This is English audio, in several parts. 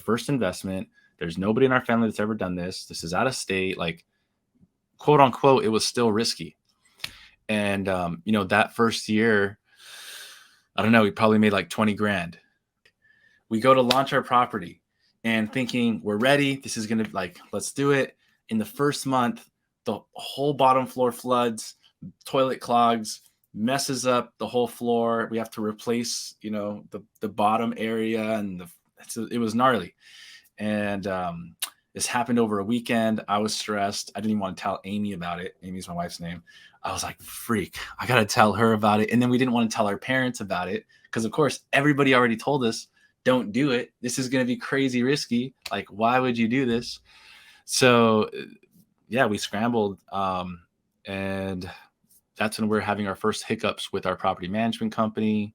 first investment. There's nobody in our family that's ever done this. This is out of state. Like, quote unquote, it was still risky. And, that first year, I don't know, we probably made like 20 grand. We go to launch our property and thinking we're ready. This is going to let's do it. In the first month, the whole bottom floor floods, toilet clogs, messes up the whole floor. We have to replace, the bottom area, and it was gnarly. And this happened over a weekend. I was stressed. I didn't even want to tell Amy about it. Amy's my wife's name. I was like, freak, I got to tell her about it. And then we didn't want to tell our parents about it because, of course, everybody already told us, don't do it. This is going to be crazy risky. Like, why would you do this? So, yeah, we scrambled. And that's when we're having our first hiccups with our property management company.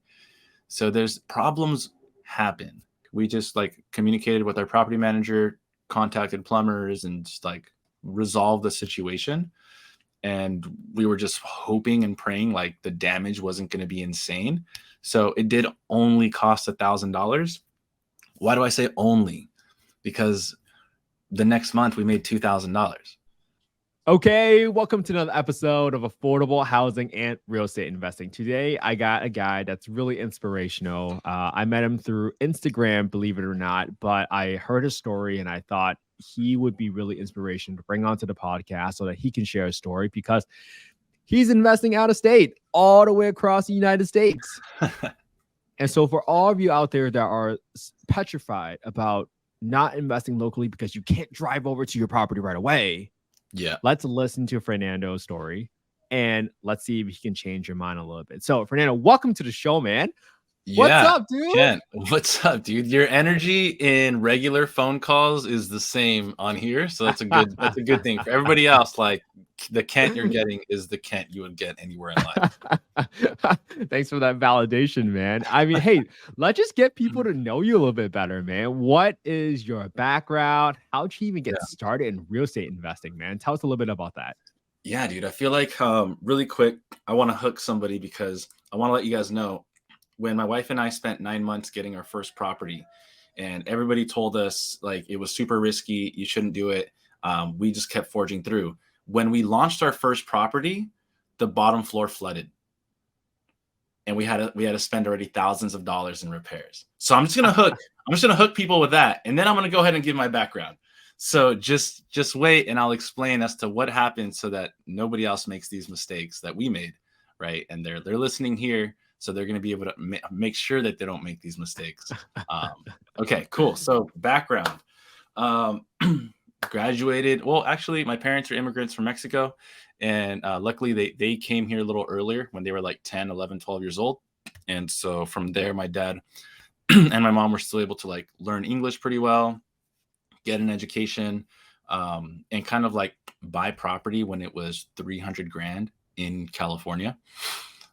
So there's problems happen. We just communicated with our property manager, contacted plumbers, and just resolved the situation. And we were just hoping and praying the damage wasn't going to be insane. So it did only cost $1,000. Why do I say only? Because the next month we made $2,000. Okay, welcome to another episode of Affordable Housing and Real Estate Investing. Today, I got a guy that's really inspirational. I met him through Instagram, believe it or not, but I heard his story and I thought he would be really inspirational to bring onto the podcast so that he can share a story because he's investing out of state, all the way across the United States. And so for all of you out there that are petrified about not investing locally because you can't drive over to your property right away, yeah, let's listen to Fernando's story and let's see if he can change your mind a little bit. So, Fernando, welcome to the show, man. What's up, dude? Kent, what's up, dude? Your energy in regular phone calls is the same on here, so that's a good thing. For everybody else, the Kent you're getting is the Kent you would get anywhere in life. Thanks for that validation, man. I mean, hey, let's just get people to know you a little bit better, man. What is your background? How'd you even get started in real estate investing, man? Tell us a little bit about that. Yeah, dude. I feel like really quick, I want to hook somebody because I want to let you guys know when my wife and I spent 9 months getting our first property, and everybody told us it was super risky, you shouldn't do it. We just kept forging through. When we launched our first property, the bottom floor flooded, and we had to spend already thousands of dollars in repairs. So I'm just gonna hook people with that, and then I'm gonna go ahead and give my background. So just wait, and I'll explain as to what happened so that nobody else makes these mistakes that we made, right? And they're listening here. So they're going to be able to make sure that they don't make these mistakes. Okay, cool. So background, graduated. Well, actually, my parents are immigrants from Mexico. And luckily, they came here a little earlier when they were 10, 11, 12 years old. And so from there, my dad and my mom were still able to learn English pretty well, get an education, and kind of buy property when it was 300 grand in California.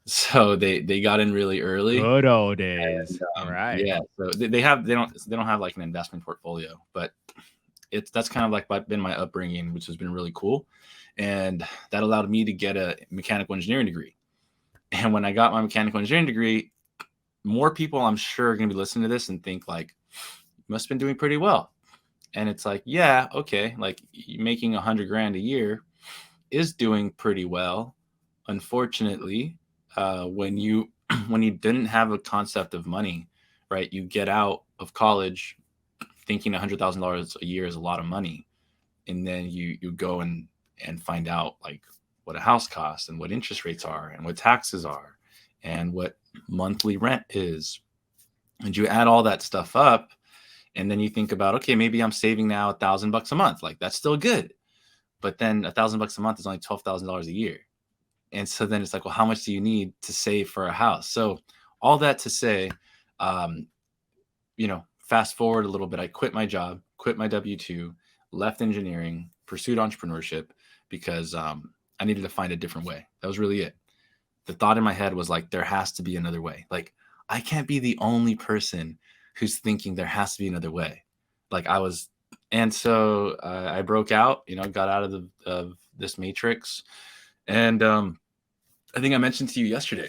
So they got in really early. Good old days. And, all right. Yeah. So they don't have an investment portfolio, but that's kind of been my upbringing, which has been really cool. And that allowed me to get a mechanical engineering degree. And when I got my mechanical engineering degree, more people I'm sure are going to be listening to this and think you must have been doing pretty well. And it's yeah, okay. Making 100 grand a year is doing pretty well. Unfortunately, when you didn't have a concept of money, right? You get out of college thinking $100,000 a year is a lot of money, and then you go and find out what a house costs and what interest rates are and what taxes are and what monthly rent is, and you add all that stuff up, and then you think about, okay, maybe I'm saving now $1,000 a month. That's still good, but then $1,000 a month is only $12,000 a year. And so then it's well, how much do you need to save for a house? So all that to say, fast forward a little bit, I quit my job, quit my W-2, left engineering, pursued entrepreneurship because I needed to find a different way. That was really it. The thought in my head was there has to be another way. I can't be the only person who's thinking there has to be another way. I was. And so I broke out, got out of this matrix. And I think I mentioned to you yesterday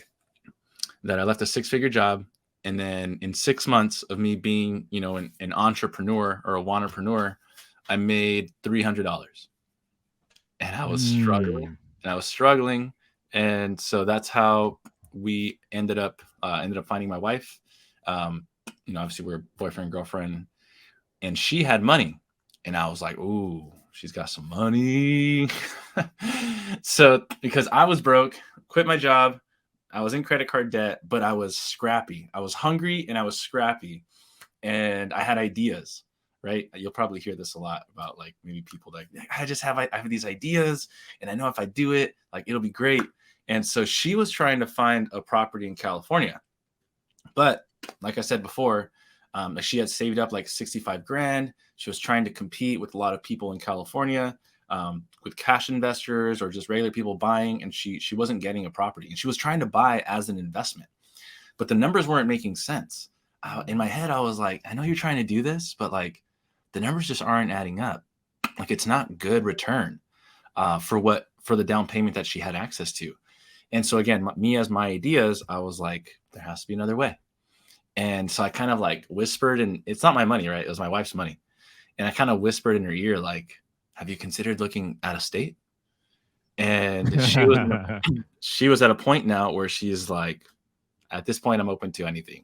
that I left a 6-figure job And then in 6 months of me being, an entrepreneur or a wantrepreneur, I made $300. And I was struggling Mm. and I was struggling. And so that's how we ended up finding my wife. Obviously we're boyfriend and girlfriend, and she had money. And I was like, ooh, she's got some money. So because I was broke, quit my job, I was in credit card debt, but I was scrappy. I was hungry and I was scrappy, and I had ideas. Right? You'll probably hear this a lot about like maybe people like I have these ideas, and I know if I do it, like it'll be great. And so she was trying to find a property in California, but like I said before, she had saved up like 65 grand. She was trying to compete with a lot of people in California, with cash investors or just regular people buying, and she wasn't getting a property, and she was trying to buy as an investment, but the numbers weren't making sense. In my head, I was like, I know you're trying to do this, but like the numbers just aren't adding up. Like it's not good return for the down payment that she had access to. And so again, me as my ideas, I was like, there has to be another way. And so I kind of like whispered, and it's not my money, right? It was my wife's money. And I kind of whispered in her ear, like, have you considered looking out of state? And she was at a point now where she's like, at this point, I'm open to anything.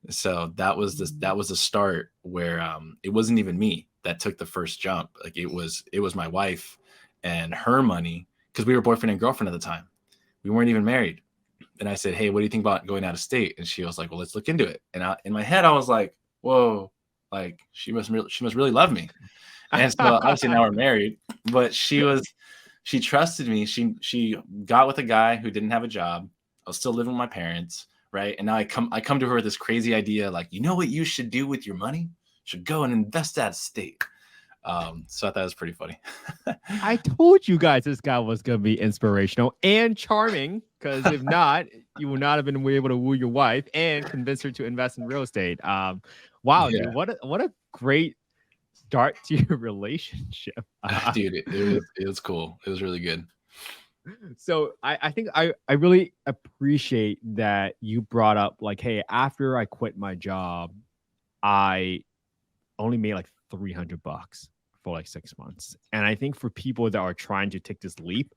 So that was the start where it wasn't even me that took the first jump. Like it was my wife and her money, because we were boyfriend and girlfriend at the time. We weren't even married. And I said, hey, what do you think about going out of state? And she was like, well, let's look into it. And in my head, I was like, whoa, like she must really love me. And so obviously now we're married, but she trusted me. She got with a guy who didn't have a job. I was still living with my parents, right? And now I come to her with this crazy idea, like, you know what you should do with your money? You should go and invest out of state. So I thought that was pretty funny. I told you guys this guy was going to be inspirational and charming, because if not, you would not have been able to woo your wife and convince her to invest in real estate. Wow, Yeah. dude, what a great start to your relationship. Dude, it was cool. It was really good. So I think I really appreciate that you brought up like, hey, after I quit my job, I only made like $300 for like 6 months. And I think for people that are trying to take this leap,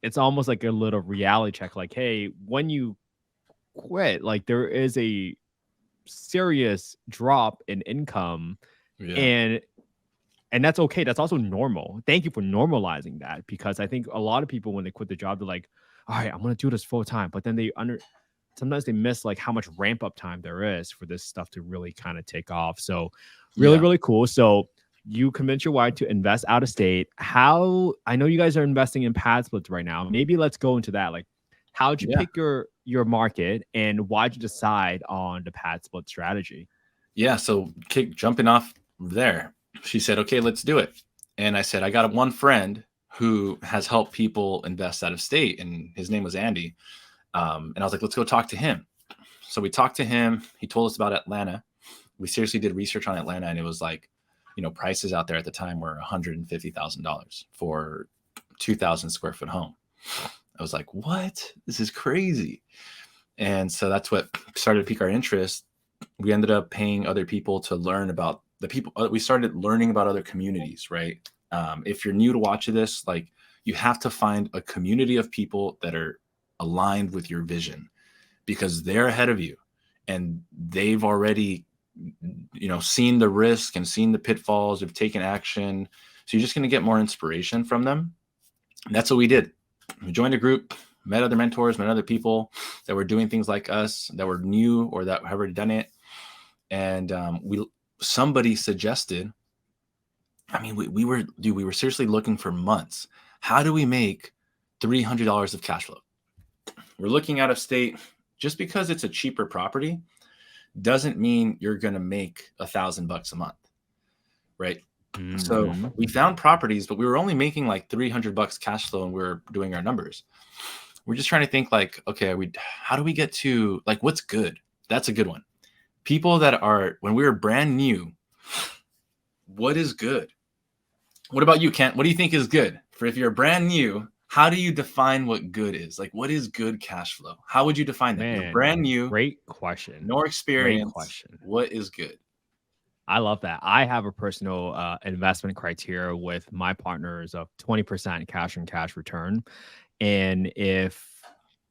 it's almost like a little reality check. Like, hey, when you quit, like there is a serious drop in income, Yeah. and that's okay. That's also normal. Thank you for normalizing that, because I think a lot of people when they quit the job, they're like, all right, I'm gonna do this full time. But then sometimes they miss like how much ramp up time there is for this stuff to really kind of take off. So really, Yeah. really cool. So you convince your wife to invest out of state. How, I know you guys are investing in Padsplit right now. Maybe let's go into that. Like, how'd you Yeah. pick your market, and why'd you decide on the Padsplit strategy? Yeah. So jumping off there, she said, okay, let's do it. And I said, I got one friend who has helped people invest out of state, and his name was Andy. And I was like, let's go talk to him. So we talked to him. He told us about Atlanta. We seriously did research on Atlanta, and it was like, prices out there at the time were $150,000 for 2,000 square foot home. I was like, what? This is crazy. And so that's what started to pique our interest. We ended up paying other people to learn about the people. We started learning about other communities, right? If you're new to watching this, like you have to find a community of people that are aligned with your vision, because they're ahead of you and they've already, seen the risk and seen the pitfalls, have taken action. So you're just going to get more inspiration from them. And that's what we did. We joined a group, met other mentors, met other people that were doing things like us, that were new or that have already done it. And somebody suggested, I mean, we were seriously looking for months. How do we make $300 of cash flow? We're looking out of state. Just because it's a cheaper property doesn't mean you're going to make $1,000 a month, right? So we found properties, but we were only making like $300 cash flow, and we were doing our numbers. We're just trying to think like, okay, how do we get to like what's good? That's a good one. People that are, when we were brand new, what is good? What about you, Kent? What do you think is good for if you're brand new? how do you define what good is? Like, what is good cash flow? How would you define that? You're Man, brand new, great question. no Great experience. question. What is good? I love that. I have a personal investment criteria with my partners of 20% cash and cash return. And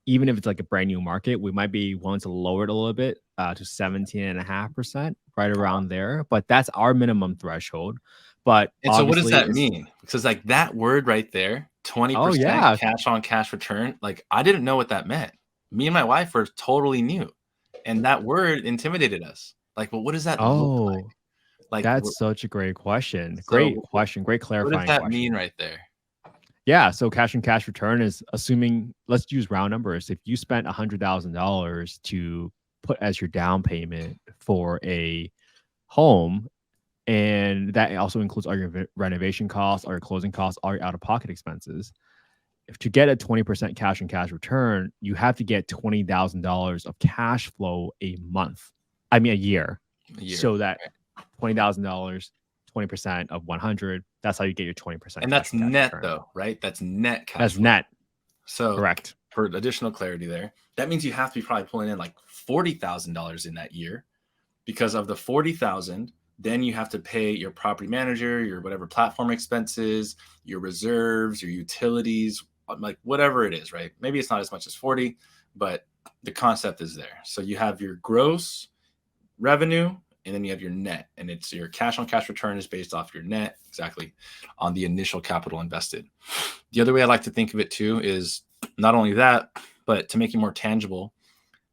even if it's like a brand new market, we might be willing to lower it a little bit to 17.5%, right around there. But that's our minimum threshold. But And so what does obviously, that mean? Because like that word right there, oh 20% yeah, cash on cash return, like I didn't know what that meant. Me and my wife were totally new. And that word intimidated us. Like, well, what does that look like? oh, Like, that's such a great question. Great so question. Great what does clarifying that mean question. right there? Yeah. So cash and cash return is assuming, let's use round numbers. If you spent $100,000 to put as your down payment for a home, and that also includes all your renovation costs, all your closing costs, all your out of pocket expenses. If to get a 20% cash and cash return, you have to get $20,000 of cash flow a month. I mean, a year. A year. So that $20,000, 20% of 100, that's how you get your 20% And cash that's and cash net return. though, right? That's net cash That's flow. net. So Correct. for additional clarity there, that means you have to be probably pulling in like $40,000 in that year, because of the 40,000, then you have to pay your property manager, your whatever platform expenses, your reserves, your utilities, like whatever it is, right? Maybe it's not as much as 40, but the concept is there. So you have your gross revenue, and then you have your net, and it's your cash on cash return is based off your net, exactly, on the initial capital invested. The other way I like to think of it too is not only that, but to make it more tangible,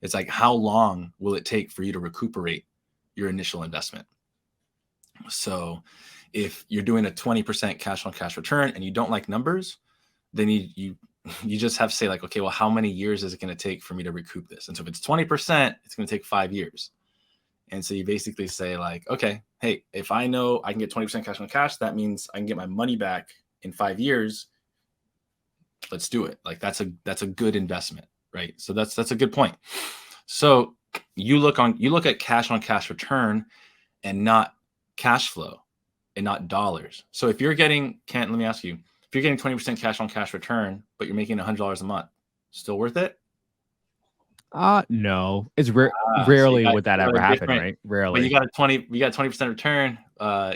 it's like how long will it take for you to recuperate your initial investment? So if you're doing a 20% cash on cash return and you don't like numbers, then you just have to say like, okay, well, how many years is it going to take for me to recoup this? And so if it's 20%, it's going to take 5 years. And so you basically say like, okay, hey, if I know I can get 20% cash on cash, that means I can get my money back in 5 years. Let's do it. Like that's a good investment, right? So that's a good point. So you look at cash on cash return and not cash flow and not dollars. So if you're getting, let me ask you, if you're getting 20% cash on cash return, but you're making $100 a month, still worth it? No, it's So rarely would that you got ever a happen, different, right? but Rarely. you got 20% return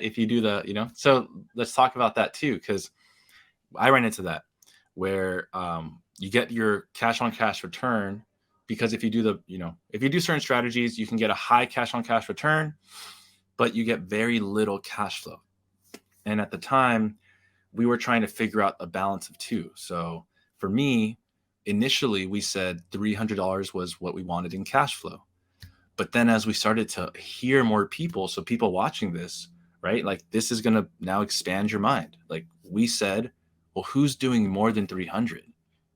if you do so let's talk about that too, because I ran into that where you get your cash on cash return because if you do if you do certain strategies, you can get a high cash on cash return, but you get very little cash flow. And at the time, we were trying to figure out a balance of two. So for me, initially we said $300 was what we wanted in cash flow. But then as we started to hear more people, so people watching this, right? Like this is going to now expand your mind. Like we said, well, who's doing more than 300?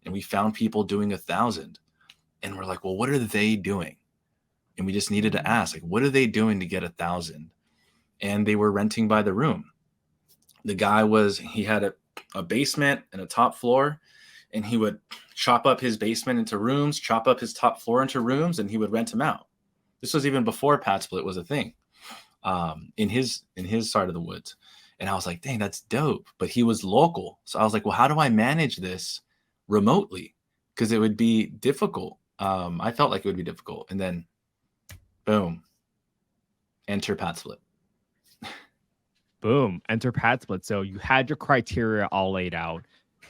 And we found people doing 1,000. And we're like, well, what are they doing? And we just needed to ask, like, what are they doing to get 1,000? And they were renting by the room. The guy he had a basement and a top floor, and he would chop up his basement into rooms, chop up his top floor into rooms, and he would rent them out. This was even before Padsplit was a thing in his side of the woods. And I was like, dang, that's dope. But he was local. So I was like, well, how do I manage this remotely? Because it would be difficult. I felt like it would be difficult. And then boom, enter Padsplit. Boom, enter Padsplit. So you had your criteria all laid out.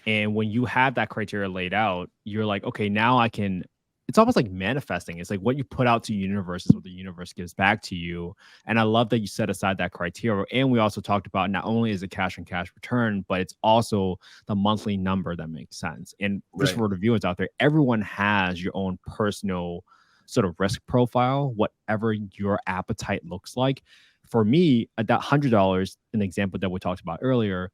And when you have that criteria laid out, you're like, okay, now I can. It's almost like manifesting. It's like what you put out to the universe is what the universe gives back to you. And I love that you set aside that criteria. And we also talked about not only is it cash and cash return, but it's also the monthly number that makes sense. And just for the viewers out there, everyone has your own personal sort of risk profile, whatever your appetite looks like. For me, at that $100, an example that we talked about earlier,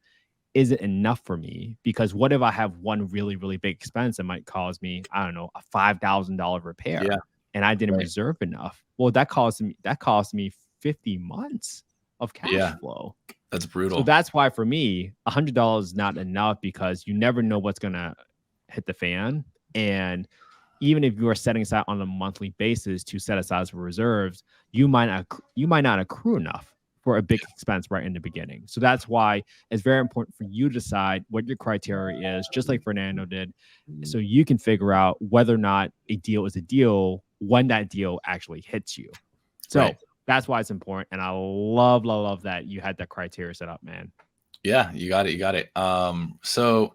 isn't enough for me because what if I have one really, really big expense that might cause me, I don't know, a $5,000 repair and I didn't reserve enough? Well, that cost me 50 months of cash flow. That's brutal. So that's why for me, $100 is not enough because you never know what's gonna hit the fan. And even if you are setting aside on a monthly basis to set aside for reserves, you might not accrue enough for a big expense right in the beginning. So that's why it's very important for you to decide what your criteria is, just like Fernando did, so you can figure out whether or not a deal is a deal when that deal actually hits you. So Right. that's why it's important. And I love that you had that criteria set up, man. Yeah, you got it. So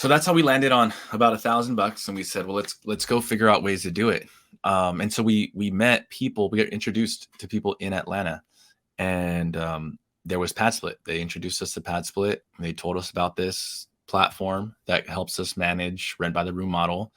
that's how we landed on about $1,000, and we said, well, let's go figure out ways to do it. And so we met people, we got introduced to people in Atlanta, and there was Padsplit. They introduced us to Padsplit. They told us about this platform that helps us manage rent by the room model.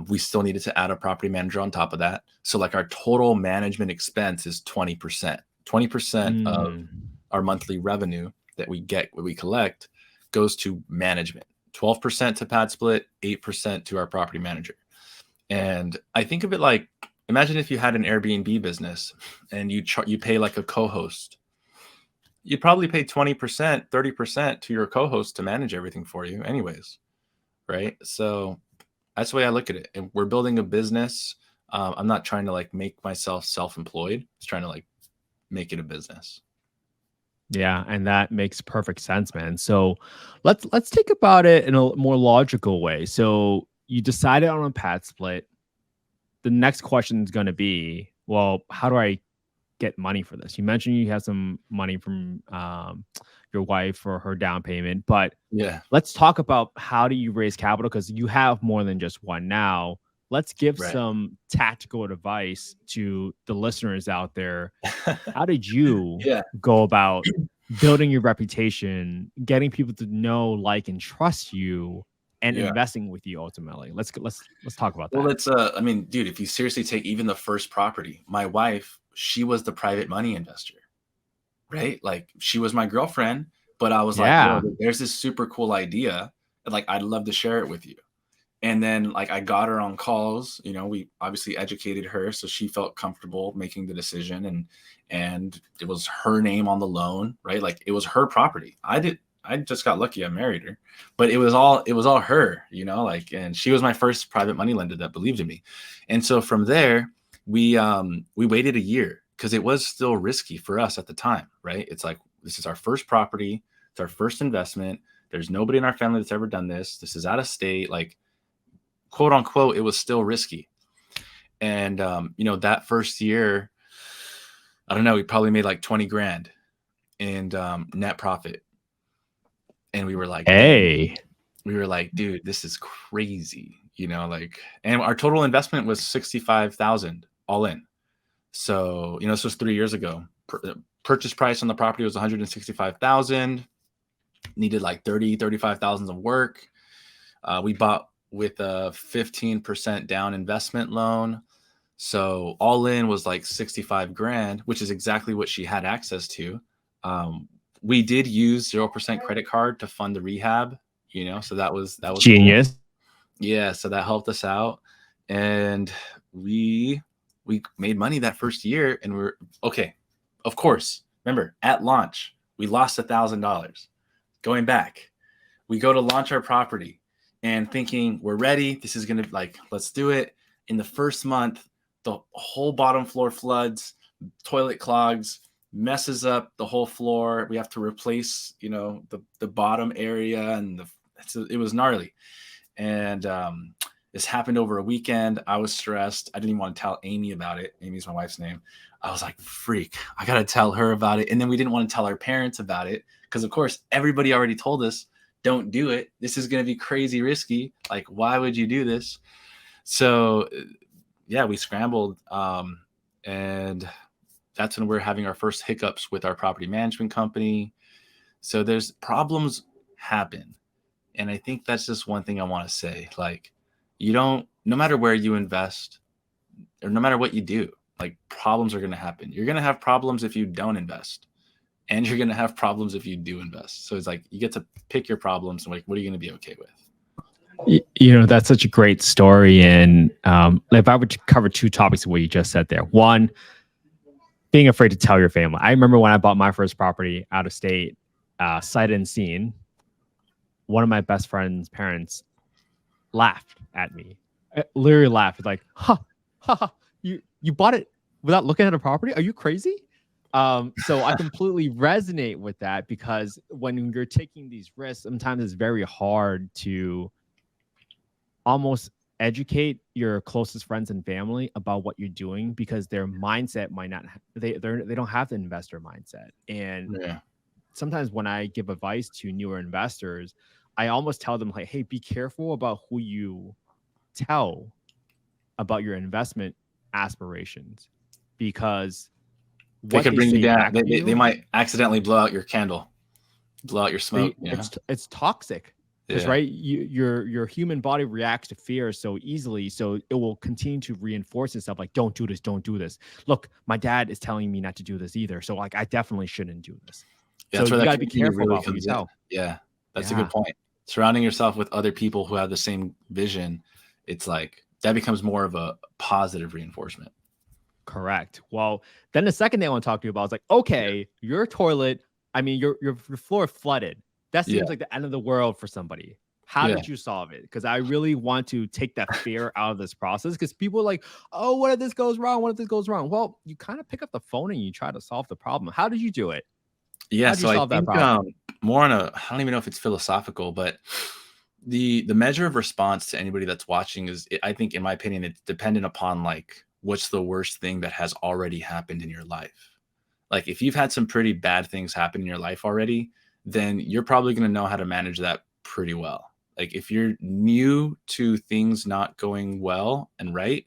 We still needed to add a property manager on top of that. So like our total management expense is 20%. 20% of our monthly revenue that we get, what we collect, goes to management. 12% to Padsplit, 8% to our property manager. And I think of it like, imagine if you had an Airbnb business and you pay like a co-host. You'd probably pay 20%, 30% to your co-host to manage everything for you anyways, right? So that's the way I look at it. And we're building a business. I'm not trying to like make myself self-employed. I'm trying to like make it a business. Yeah, and that makes perfect sense, man. So let's think about it in a more logical way. So you decided on a Padsplit. The next question is going to be, well, how do I get money for this? You mentioned you have some money from your wife for her down payment, but Yeah. let's talk about how do you raise capital, because you have more than just one now. Let's give Right. some tactical advice to the listeners out there. How did you go about building your reputation, getting people to know, like, and trust you, and investing with you ultimately? Let's talk about that. Well, it's I mean, dude, if you seriously take even the first property, my wife, she was the private money investor, right? Like she was my girlfriend, but I was like, yo, there's this super cool idea, and like I'd love to share it with you. And then like I got her on calls, we obviously educated her so she felt comfortable making the decision, and it was her name on the loan, right? Like it was her property. I just got lucky I married her, but it was all her, like, and she was my first private money lender that believed in me. And so from there, we waited a year because it was still risky for us at the time, right? It's like, this is our first property. It's our first investment. There's nobody in our family that's ever done this. This is out of state. Like, quote unquote, it was still risky. And, that first year, I don't know, we probably made like 20 grand in net profit. And we were like, dude, this is crazy, and our total investment was 65,000 all in. So, this was 3 years ago. Purchase price on the property was 165,000, needed like 35,000 of work. We bought with a 15% down investment loan. So all in was like 65 grand, which is exactly what she had access to. We did use 0% credit card to fund the rehab, so that was genius. Cool. Yeah. So that helped us out. And we made money that first year, and we're okay. Of course, remember at launch, we lost $1,000. Going back, we go to launch our property and thinking we're ready. This is going to let's do it. In the first month, the whole bottom floor floods, toilet clogs, messes up the whole floor. We have to replace, the bottom area, and it was gnarly. And this happened over a weekend. I was stressed. I didn't even want to tell Amy about it. Amy's my wife's name. I was like, freak, I got to tell her about it. And then we didn't want to tell our parents about it because, of course, everybody already told us, don't do it. This is going to be crazy risky. Like, why would you do this? So, yeah, we scrambled. And that's when we're having our first hiccups with our property management company. So there's problems happen. And I think that's just one thing I want to say. Like, no matter where you invest or no matter what you do, like, problems are going to happen. You're going to have problems if you don't invest, and you're going to have problems if you do invest. So it's like, you get to pick your problems and like, what are you going to be okay with? That's such a great story. And if I would cover two topics of what you just said there, one, being afraid to tell your family. I remember when I bought my first property out of state, sight unseen, one of my best friend's parents laughed at me. Literally laughed, like, you bought it without looking at a property? Are you crazy? So I completely resonate with that, because when you're taking these risks, sometimes it's very hard to almost educate your closest friends and family about what you're doing, because their mindset might not they don't have the investor mindset. And Yeah. sometimes when I give advice to newer investors, I almost tell them, like, hey, be careful about who you tell about your investment aspirations, because They what could they bring you say down. back They, to they, they you, might accidentally blow out your candle, blow out your smoke. it's toxic, because Yeah. right, your human body reacts to fear so easily, so it will continue to reinforce itself, like, don't do this, don't do this. Look, my dad is telling me not to do this either, so like I definitely shouldn't do this. Yeah, So that's where you that got to be community careful really about who you comes in. tell. Yeah, that's a good Yeah. point. Surrounding yourself with other people who have the same vision, it's like that becomes more of a positive reinforcement. Correct. Well, then the second thing I want to talk to you about is like, Yeah. okay, your toilet, I mean, your floor flooded. That Yeah. seems like the end of the world for somebody. How Yeah. did you solve it? Because I really want to take that fear out of this process. Because people are like, oh, what if this goes wrong? What if this goes wrong? Well, you kind of pick up the phone and you try to solve the problem. How did you do it? Yeah. How did you So I solve that think problem? more on a, I don't even know if it's philosophical, but the measure of response to anybody that's watching is, I think, in my opinion, it's dependent upon like what's the worst thing that has already happened in your life. Like if you've had some pretty bad things happen in your life already, then you're probably going to know how to manage that pretty well. Like if you're new to things not going well and right,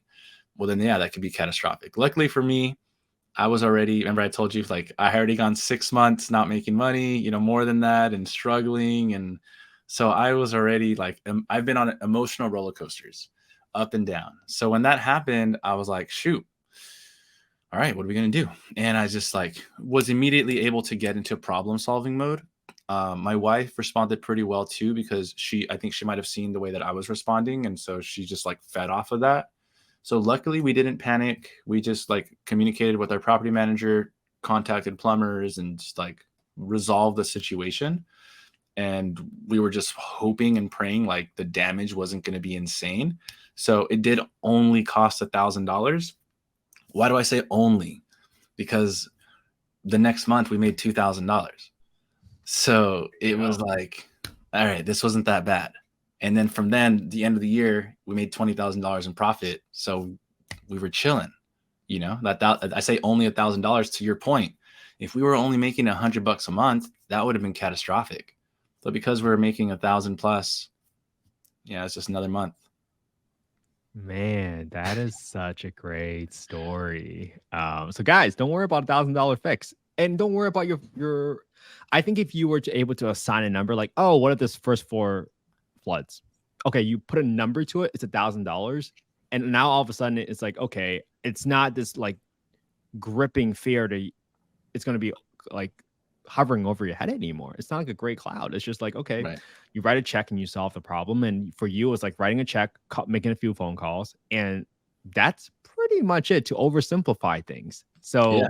well then yeah, that could be catastrophic. Luckily for me, I was already, remember I told you, like I had already gone 6 months not making money, more than that, and struggling. And so I was already like, I've been on emotional roller coasters up and down. So when that happened, I was like, shoot, all right, what are we going to do? And I just like was immediately able to get into problem solving mode. My wife responded pretty well too, because I think she might have seen the way that I was responding. And so she just like fed off of that. So luckily we didn't panic. We just like communicated with our property manager, contacted plumbers, and just like resolved the situation. And we were just hoping and praying like the damage wasn't going to be insane. So it did only cost $1,000. Why do I say only? Because the next month we made $2,000. So it was like, all right, this wasn't that bad. And then from then, the end of the year, we made $20,000 in profit. So we were chilling. That I say only $1,000. To your point, if we were only making $100 a month, that would have been catastrophic. But because we were making 1,000 plus, yeah, it's just another month. Man, that is such a great story. So guys, don't worry about $1,000 fix, and don't worry about your. I think if you were able to assign a number, like, oh, what if this first floor floods? Okay, you put a number to it. It's $1,000, and now all of a sudden it's like, okay, it's not this like gripping fear to. It's going to be like hovering over your head anymore. It's not like a gray cloud. It's just like, okay, Right. you write a check and you solve the problem. And for you, it's like writing a check, making a few phone calls, and that's pretty much it to oversimplify things. Yeah. So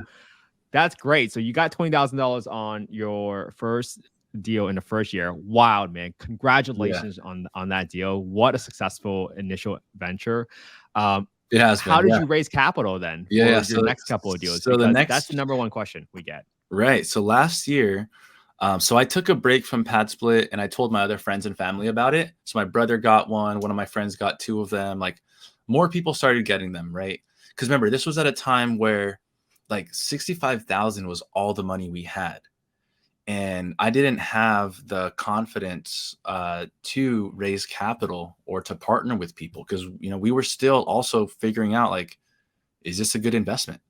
that's great. So you got $20,000 on your first deal in the first year. Wow, man! Yeah. Congratulations on that deal. What a successful initial venture. It has How been. did Yeah. you raise capital then Yeah. for Yeah. your So, next couple of deals? the Because that's the next, number one question we get. right. So last year, so I took a break from Padsplit and I told my other friends and family about it. So my brother got one of my friends got two of them. Like more people started getting them, right? Because remember, this was at a time where like 65,000 was all the money we had. And I didn't have the confidence to raise capital or to partner with people because, we were still also figuring out like, is this a good investment?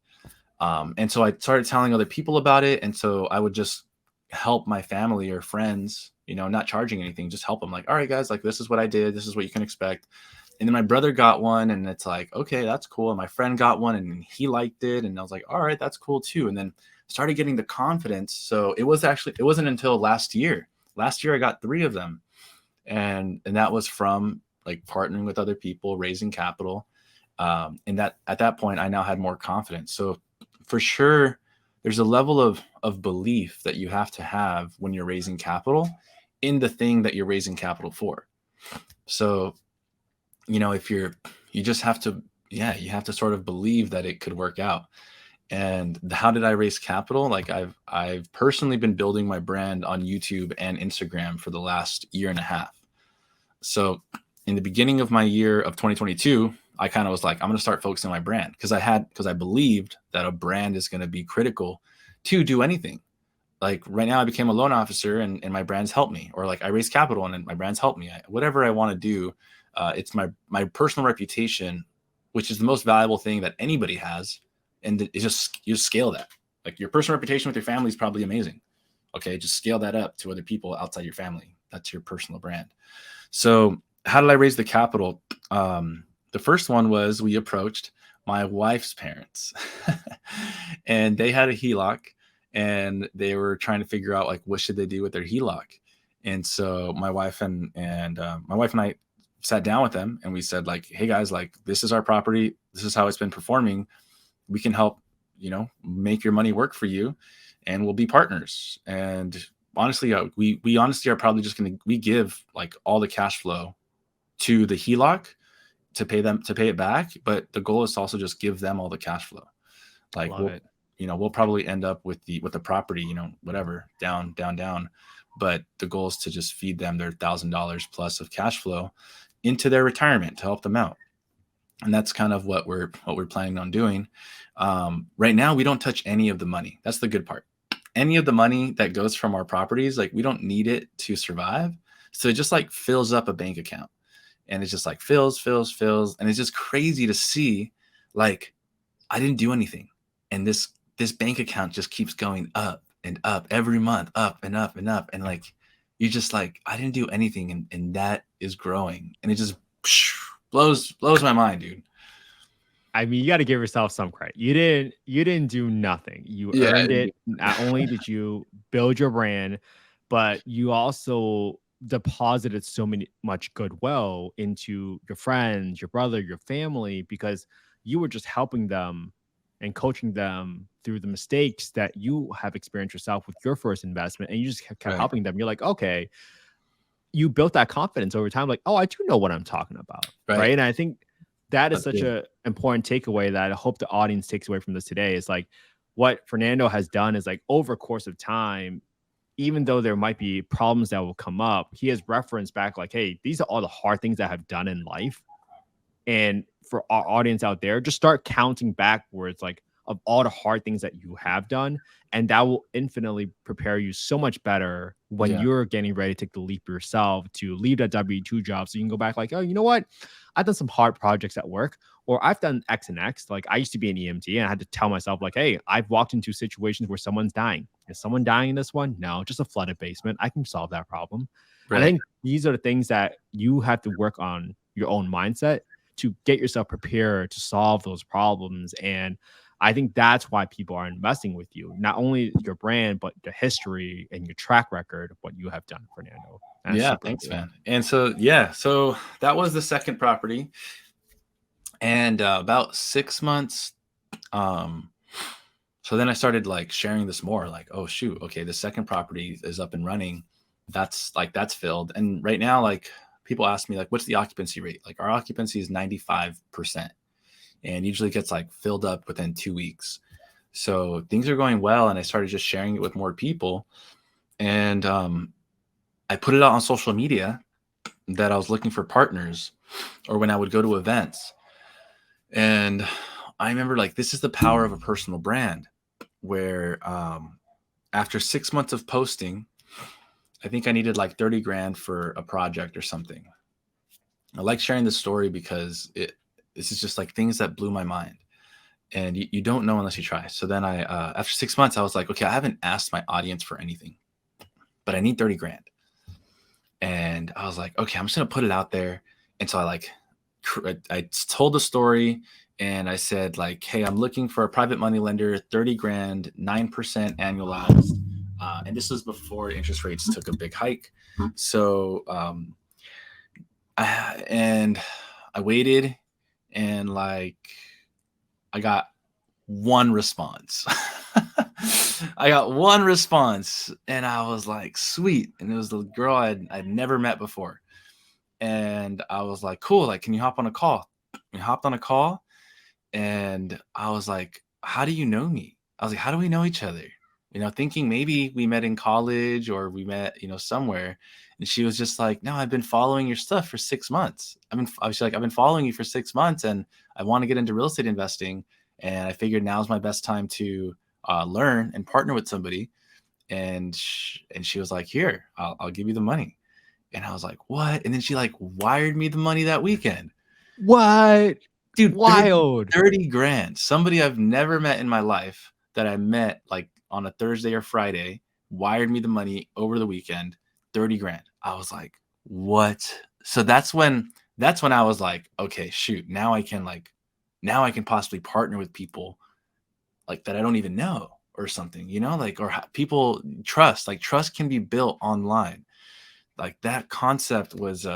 And so I started telling other people about it. And so I would just help my family or friends, not charging anything, just help them like, all right, guys, like this is what I did. This is what you can expect. And then my brother got one and it's like, okay, that's cool. And my friend got one and he liked it. And I was like, all right, that's cool too. And then started getting the confidence. So it wasn't until last year. Last year I got 3 of them. And that was from like partnering with other people, raising capital. And that at that point I now had more confidence. So for sure, there's a level of belief that you have to have when you're raising capital in the thing that you're raising capital for. So, if you just have to, yeah, you have to sort of believe that it could work out. And how did I raise capital? Like I've personally been building my brand on YouTube and Instagram for the last year and a half. So in the beginning of my year of 2022, I kind of was like, I'm going to start focusing on my brand because I believed that a brand is going to be critical to do anything. Like right now I became a loan officer and my brands helped me, or like I raised capital and my brands helped me. Whatever I want to do, it's my personal reputation, which is the most valuable thing that anybody has. And it's just, you just scale that. Like your personal reputation with your family is probably amazing. Okay. Just scale that up to other people outside your family. That's your personal brand. So how did I raise the capital? The first one was we approached my wife's parents and they had a HELOC and they were trying to figure out like, what should they do with their HELOC? And so my wife and I sat down with them and we said like, hey guys, like this is our property. This is how it's been performing. We can help, make your money work for you and we'll be partners. And honestly, we honestly are probably just we give like all the cash flow to the HELOC to pay it back. But the goal is to also just give them all the cash flow. Like we'll probably end up with the property, whatever, down. But the goal is to just feed them their $1,000 plus of cash flow into their retirement to help them out. And that's kind of what we're planning on doing. Right now, we don't touch any of the money. That's the good part. Any of the money that goes from our properties, like we don't need it to survive. So it just like fills up a bank account and it's just like fills. And it's just crazy to see, like, I didn't do anything. And this bank account just keeps going up and up every month, up and up and up. And like, you just like, I didn't do anything. And that is growing. And it just blows my mind, dude. I mean, you got to give yourself some credit. You didn't do nothing. You earned it. Not only did you build your brand, but you also deposited so much goodwill into your friends, your brother, your family, because you were just helping them and coaching them through the mistakes that you have experienced yourself with your first investment. And you just kept helping them. You're like, okay, you built that confidence over time. Like, oh, I do know what I'm talking about. Right. And I think that is such an important takeaway that I hope the audience takes away from this today is like what Fernando has done is like over a course of time, even though there might be problems that will come up, he has referenced back like, hey, these are all the hard things I have done in life. And for our audience out there, just start counting backwards, like of all the hard things that you have done. And that will infinitely prepare you so much better when you're getting ready to take the leap yourself to leave that W-2 job. So you can go back like, oh, you know what? I've done some hard projects at work, or I've done X and X. Like I used to be an EMT and I had to tell myself like, hey, I've walked into situations where someone's dying. Is someone dying in this one? No, just a flooded basement. I can solve that problem. Right. And I think these are the things that you have to work on your own mindset to get yourself prepared to solve those problems. And I think that's why people are investing with you, not only your brand, but the history and your track record of what you have done, Fernando. Thanks, man. And so, so that was the second property. And about 6 months, so then I started like sharing this more, like, oh shoot, okay, the second property is up and running. That's filled. And right now, like people ask me like, what's the occupancy rate? Like our occupancy is 95%. And usually gets like filled up within 2 weeks. So things are going well. And I started just sharing it with more people. And I put it out on social media that I was looking for partners, or when I would go to events. And I remember like, this is the power of a personal brand where after 6 months of posting, I think I needed like 30 grand for a project or something. I like sharing this story because this is just like things that blew my mind, and you don't know unless you try. So then after 6 months, I was like, okay, I haven't asked my audience for anything, but I need 30 grand. And I was like, okay, I'm just going to put it out there. And so I told the story and I said like, hey, I'm looking for a private money lender, 30 grand, 9% annualized. And this was before interest rates took a big hike. So, I waited. And like, I got one response. I got one response and I was like, sweet. And it was the girl I'd never met before. And I was like, cool. Like, can you hop on a call? We hopped on a call and I was like, how do you know me? I was like, how do we know each other? Thinking maybe we met in college or we met, somewhere. And she was just like, no, I've been following your stuff for 6 months. I was like, I've been following you for 6 months and I want to get into real estate investing. And I figured now's my best time to learn and partner with somebody. And she was like, here, I'll give you the money. And I was like, what? And then she like wired me the money that weekend. What? Dude, Wild. 30 grand. Somebody I've never met in my life that I met like on a Thursday or Friday wired me the money over the weekend, 30 grand. I was like, what? So that's when I was like, okay, shoot, now I can possibly partner with people like that I don't even know or something, like, or people trust can be built online. Like that concept was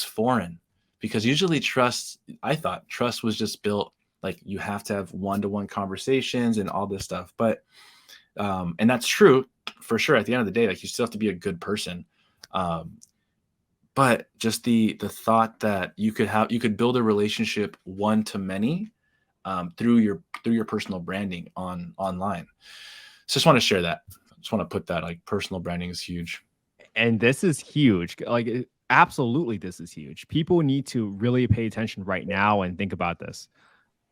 foreign, because usually I thought trust was just built like you have to have one-to-one conversations and all this stuff. But and that's true for sure. At the end of the day, like you still have to be a good person. But just the thought that you could build a relationship one to many through your personal branding online. So just want to share that. Just want to put that, like, personal branding is huge. And this is huge. Like, absolutely, this is huge. People need to really pay attention right now and think about this.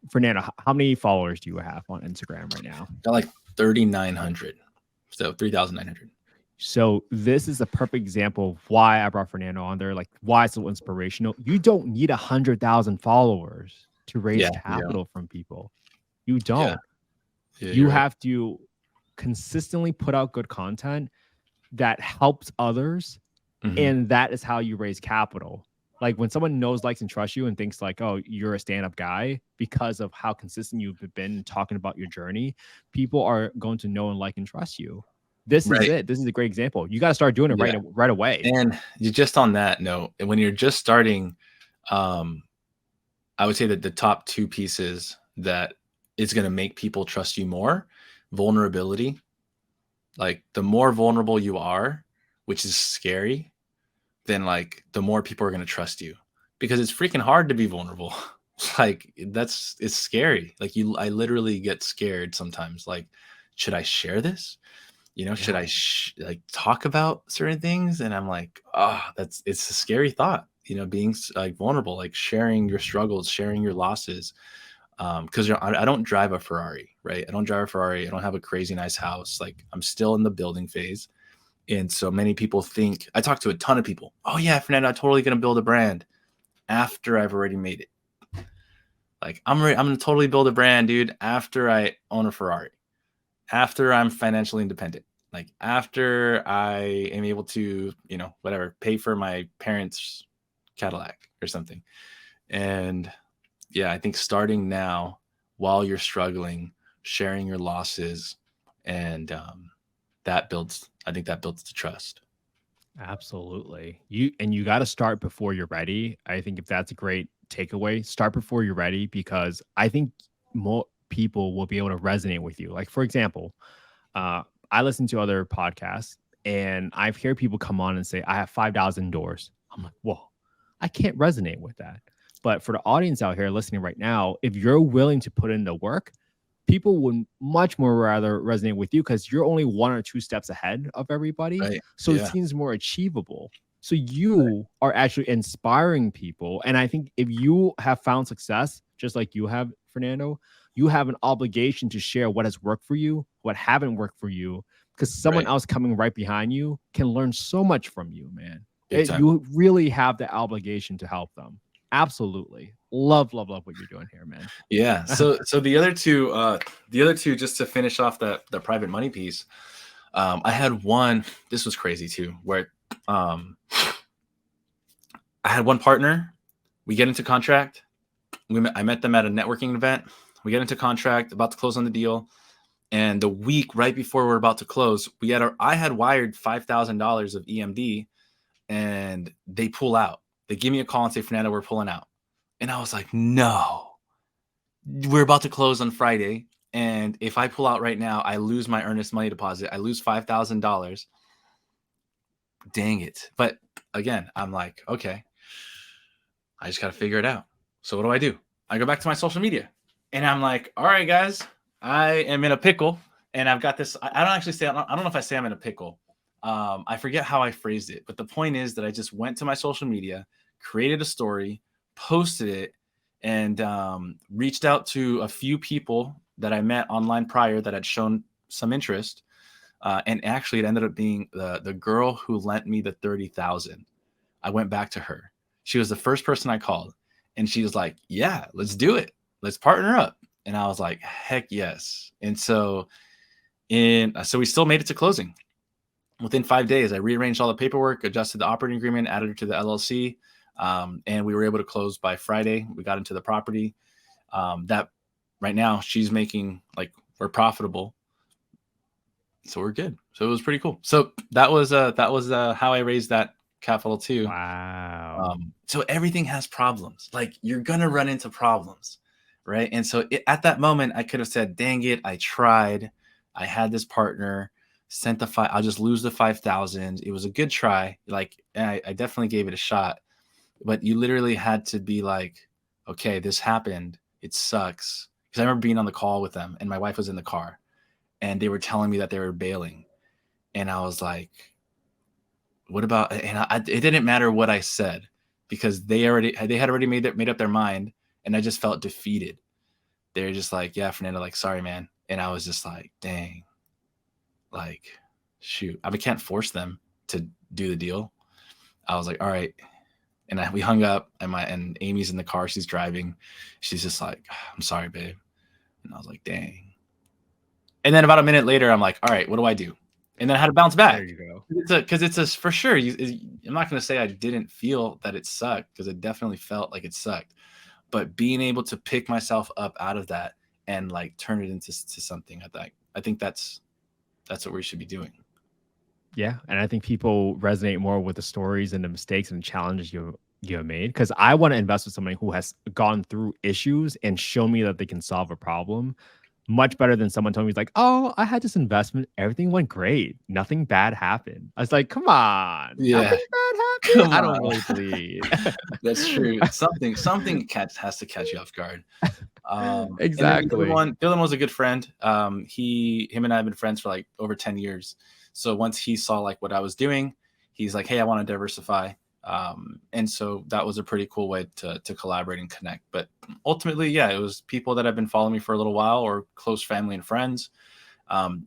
Fernando, how many followers do you have on Instagram right now? Got like 3,900. So 3,900. So this is a perfect example of why I brought Fernando on there. Like, why it's so inspirational. You don't need 100,000 followers to raise Yeah. capital from people. You Yeah. don't. Yeah, You right. have to consistently put out good content that helps others, and that is how you raise capital. Like when someone knows, likes, and trusts you and thinks like, oh, you're a stand-up guy because of how consistent you've been talking about your journey, people are going to know and like and trust you. This is it. This is a great example. You got to start doing it right away. And you just on that note, when you're just starting, I would say that the top two pieces that is going to make people trust you more: vulnerability. Like the more vulnerable you are, which is scary, then like the more people are going to trust you, because it's freaking hard to be vulnerable. Like it's scary. Like I literally get scared sometimes. Like, should I share this? Should I like talk about certain things? And I'm like, it's a scary thought, being like vulnerable, like sharing your struggles, sharing your losses. Because I don't drive a Ferrari, right? I don't drive a Ferrari. I don't have a crazy nice house. Like I'm still in the building phase. And so many people think, I talk to a ton of people, oh yeah, Fernando, I'm totally going to build a brand after I've already made it. Like I'm going to totally build a brand, dude, after I own a Ferrari, after I'm financially independent, like after I am able to, whatever, pay for my parents' Cadillac or something. And yeah, I think starting now while you're struggling, sharing your losses, and I think that builds the trust. Absolutely. You got to start before you're ready. I think if that's a great takeaway, start before you're ready, because I think more people will be able to resonate with you. Like for example, I listen to other podcasts and I've heard people come on and say, I have 5,000 doors. I'm like, whoa, I can't resonate with that. But for the audience out here listening right now, if you're willing to put in the work, people would much more rather resonate with you because you're only 1 or 2 steps ahead of everybody. Right. So Yeah. it seems more achievable. So you are actually inspiring people. And I think if you have found success, just like you have, Fernando, you have an obligation to share what has worked for you, what haven't worked for you, because someone else coming right behind you can learn so much from you, man. You really have the obligation to help them. Absolutely. Love what you're doing here, man. Yeah. So the other two, just to finish off the private money piece, I had one, this was crazy too, where I had one partner, we get into contract. I met them at a networking event. We get into contract, about to close on the deal. And the week right before we're about to close, I had wired $5,000 of EMD, and they pull out. They give me a call and say, Fernando, we're pulling out. And I was like, no, we're about to close on Friday. And if I pull out right now, I lose my earnest money deposit. I lose $5,000. Dang it. But again, I'm like, okay, I just got to figure it out. So what do? I go back to my social media and I'm like, all right, guys, I am in a pickle, and I've got this. I don't actually say. I don't know if I say I'm in a pickle. I forget how I phrased it, but the point is that I just went to my social media, created a story, posted it, and reached out to a few people that I met online prior that had shown some interest. And actually, it ended up being the girl who lent me the 30,000. I went back to her. She was the first person I called, and she was like, "Yeah, let's do it. Let's partner up." And I was like, "Heck yes!" And so we still made it to closing. Within 5 days, I rearranged all the paperwork, adjusted the operating agreement, added her to the LLC, and we were able to close by Friday. We got into the property. That right now she's making, like, we're profitable, so we're good. So it was pretty cool. So that was how I raised that capital too. Wow. So everything has problems. Like, you're gonna run into problems, right? And so at that moment, I could have said, "Dang it, I tried. I had this partner, sent the five. I'll just lose the 5,000. It was a good try. Like, I definitely gave it a shot, but you literally had to be like, okay, this happened. It sucks." Because I remember being on the call with them, and my wife was in the car, and they were telling me that they were bailing, and I was like, what about, and it didn't matter what I said, because they had already made up their mind, and I just felt defeated. They're just like, "Yeah, Fernando, like, sorry, man." And I was just like, dang, like, shoot. I can't force them to do the deal. I was like, all right. And we hung up, and Amy's in the car, she's driving. She's just like, "I'm sorry, babe." And I was like, dang. And then about a minute later, I'm like, all right, what do I do? And then I had to bounce There back. you go. Because it's for sure. I'm not going to say I didn't feel that it sucked, because it definitely felt like it sucked. But being able to pick myself up out of that and, like, turn it into something, I think that's what we should be doing. Yeah, and I think people resonate more with the stories and the mistakes and challenges you have made. Because I want to invest with somebody who has gone through issues and show me that they can solve a problem much better than someone telling me like, "Oh, I had this investment, everything went great, nothing bad happened." I was like, "Come on, Yeah, nothing bad happened." come I don't on. really believe. That's true. Something has to catch you off guard. And then Exactly. the other one was a good friend. Him and I have been friends for like over 10 years. So once he saw, like, what I was doing, he's like, "Hey, I want to diversify." And so that was a pretty cool way to collaborate and connect. But ultimately, yeah, it was people that have been following me for a little while, or close family and friends.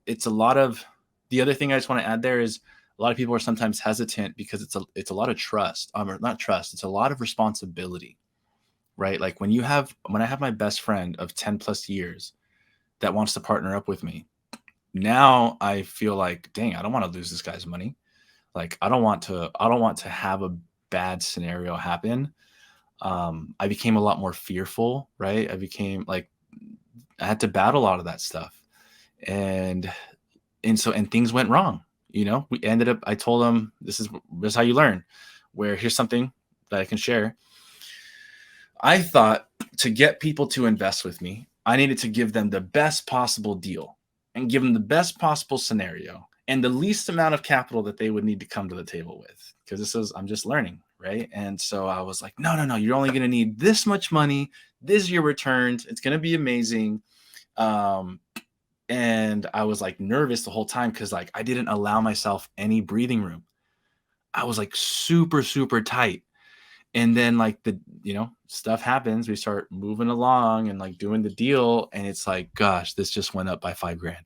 It's a lot of The other thing I just want to add there is, a lot of people are sometimes hesitant because it's a lot of trust, or not trust, it's a lot of responsibility, right? Like, when I have my best friend of 10 plus years that wants to partner up with me, now I feel like, dang, I don't want to lose this guy's money. Like, I don't want to have a bad scenario happen. I became a lot more fearful, right? I became like, I had to battle a lot of that stuff. And and things went wrong. We ended up, I told him, this is how you learn. Where, here's something that I can share. I thought, to get people to invest with me, I needed to give them the best possible deal, and give them the best possible scenario, and the least amount of capital that they would need to come to the table with. Because I'm just learning, right? And so I was like, no, no, no, you're only going to need this much money. This is your returns. It's going to be amazing. Um, and I was, like, nervous the whole time, because, like, I didn't allow myself any breathing room. I was, like, super, super tight. And then, like, stuff happens. We start moving along and, like, doing the deal, and it's like, gosh, this just went up by 5 grand.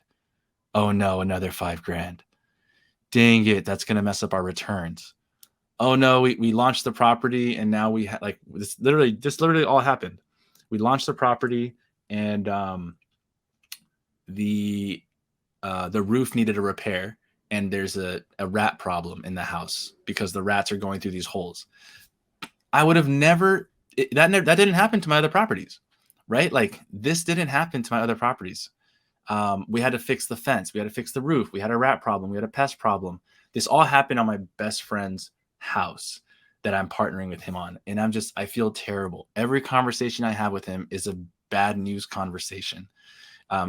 Oh no, another 5 grand. Dang it, that's gonna mess up our returns. Oh no, we launched the property, and now we like, this literally all happened. We launched the property, and the the roof needed a repair, and there's a rat problem in the house, because the rats are going through these holes. I would have never that didn't happen to my other properties, right? Like, this didn't happen to my other properties. We had to fix the fence, we had to fix the roof, we had a rat problem, we had a pest problem. This all happened on my best friend's house that I'm partnering with him on, and I feel terrible. Every conversation I have with him is a bad news conversation.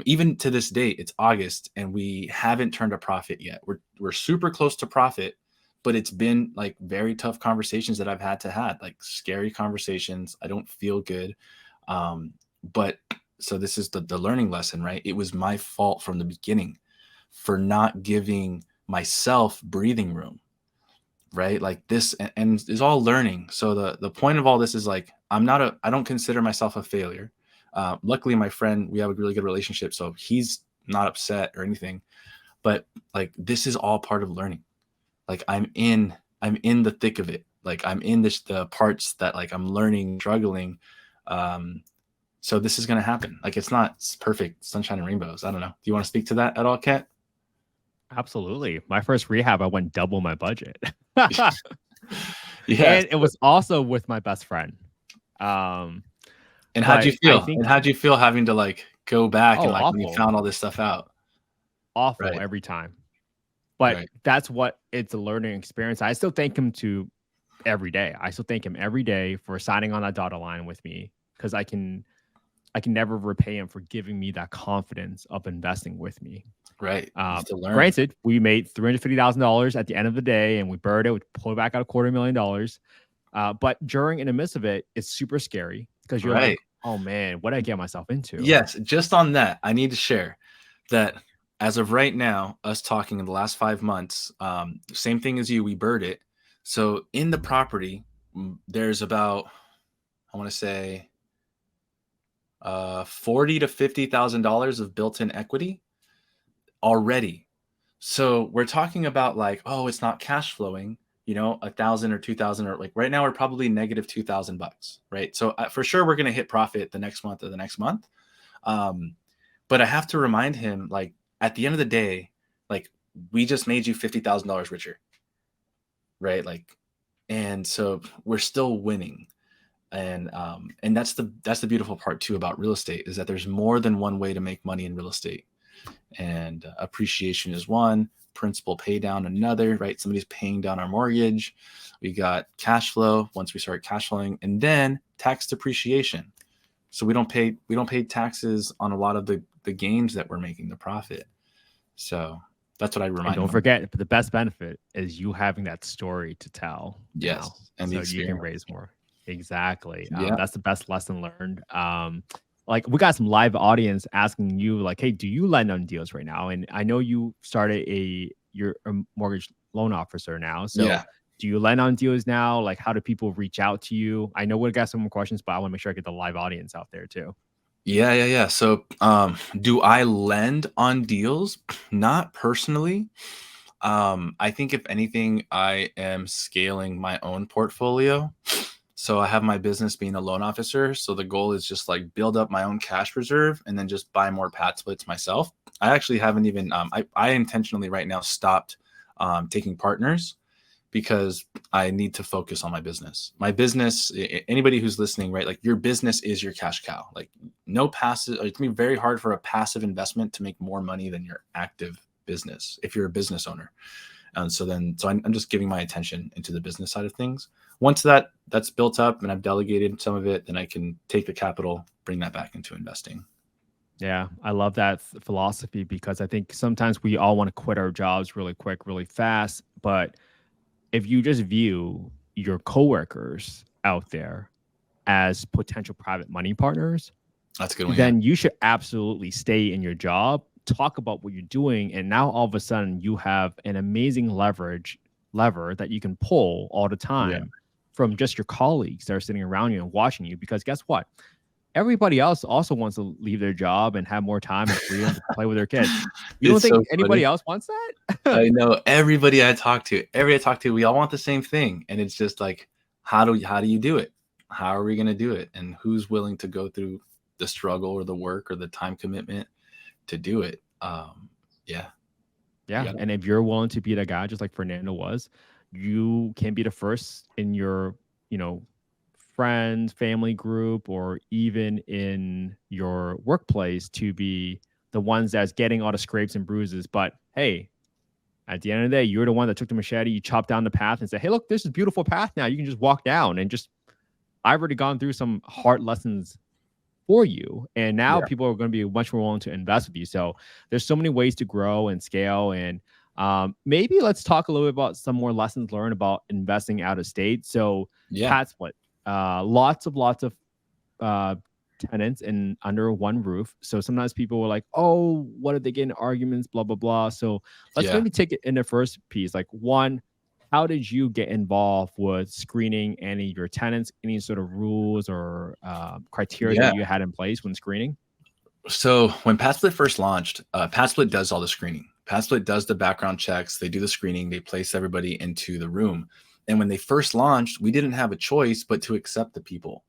Even to this date, it's August, and we haven't turned a profit yet. We're super close to profit, but it's been, like, very tough conversations that I've had, like, scary conversations. I don't feel good. But So this is the learning lesson, right? It was my fault from the beginning for not giving myself breathing room, right? Like this, and is all learning. So the point of all this is like, I don't consider myself a failure. Luckily my friend, we have a really good relationship, so he's not upset or anything, but like, this is all part of learning. Like I'm in the thick of it. Like I'm in the parts that like I'm learning, struggling. So this is going to happen. Like it's perfect sunshine and rainbows. I don't know. Do you want to speak to that at all, Kat? Absolutely. My first rehab, I went double my budget. Yeah. And it was also with my best friend. Um, And how'd but you I feel? think, And how'd you feel having to like go back and oh, like when you awful, found all this stuff out? awful Right. every time. But Right. that's what it's a learning experience. I still thank him to every day. I still thank him every day for signing on that dotted line with me, because I can never repay him for giving me that confidence of investing with me. Right. You still learn. Granted, we made $350,000 at the end of the day, and we buried it. We pulled back out $250,000. But during in the midst of it, it's super scary because you're like, Right. oh man, what did I get myself into? Yes. Just on that, I need to share that as of right now, us talking in the last 5 months, same thing as you, we bird it. So in the property, there's about, I want to say, $40 to $50,000 of built-in equity already. So we're talking about like, oh, it's not cash flowing, you know, 1,000 or 2,000, or like right now we're probably negative $2,000, right? So for sure we're gonna hit profit the next month or the next month. But I have to remind him, like, at the end of the day, like, we just made you $50,000 richer, right? Like, and so we're still winning. And that's the beautiful part too about real estate, is that there's more than one way to make money in real estate. And appreciation is one, principal pay down another, right? Somebody's paying down our mortgage. We got cash flow once we start cash flowing, and then tax depreciation. So we don't pay taxes on a lot of the gains that we're making, the profit. So that's what I And remind don't them of. forget, the best benefit is you having that story to tell now, Yes, and the so you can experience. raise more. Exactly. Yeah. That's the best lesson learned. Like we got some live audience asking you, like, hey, do you lend on deals right now? And I know you started you're a mortgage loan officer now. So Yeah. do you lend on deals now? Like, how do people reach out to you? I know we got some more questions, but I want to make sure I get the live audience out there too. Yeah. So, do I lend on deals? Not personally. I think if anything, I am scaling my own portfolio. So I have my business being a loan officer. So the goal is just like build up my own cash reserve and then just buy more pad splits myself. I actually haven't even, I intentionally right now stopped taking partners because I need to focus on my business. My business, anybody who's listening, right? Like your business is your cash cow. Like no passive, it's gonna be very hard for a passive investment to make more money than your active business if you're a business owner. And so I'm just giving my attention into the business side of things. Once that's built up and I've delegated some of it, then I can take the capital, bring that back into investing. Yeah, I love that philosophy, because I think sometimes we all want to quit our jobs really quick, really fast. But if you just view your coworkers out there as potential private money partners, That's a good one. Yeah. then you should absolutely stay in your job, talk about what you're doing, and now all of a sudden you have an amazing lever that you can pull all the time from just your colleagues that are sitting around you and watching you. Because guess what? Everybody else also wants to leave their job and have more time and freedom to play with their kids. You don't It's think so anybody funny. else wants that? I know everybody I talk to, we all want the same thing. And it's just like, how do you do it? How are we going to do it? And who's willing to go through the struggle or the work or the time commitment to do it? Yeah. Yeah. And if you're willing to be that guy, just like Fernando was, you can be the first in your, friends, family group, or even in your workplace to be the ones that's getting all the scrapes and bruises. But hey, at the end of the day, you're the one that took the machete, you chopped down the path and said, hey, look, this is a beautiful path now. You can just walk down and just, I've already gone through some hard lessons for you. And now people are going to be much more willing to invest with you. So there's so many ways to grow and scale. And maybe let's talk a little bit about some more lessons learned about investing out of state. So Padsplit, lots of tenants in under one roof. So sometimes people were like, oh, what if they get in arguments, blah, blah, blah. So let's Yeah. maybe take it in the first piece. Like, one, how did you get involved with screening any of your tenants? Any sort of rules or criteria that Yeah. you had in place when screening? So when Padsplit first launched, Padsplit does all the screening. Padsplit does the background checks. They do the screening. They place everybody into the room. And when they first launched, we didn't have a choice but to accept the people.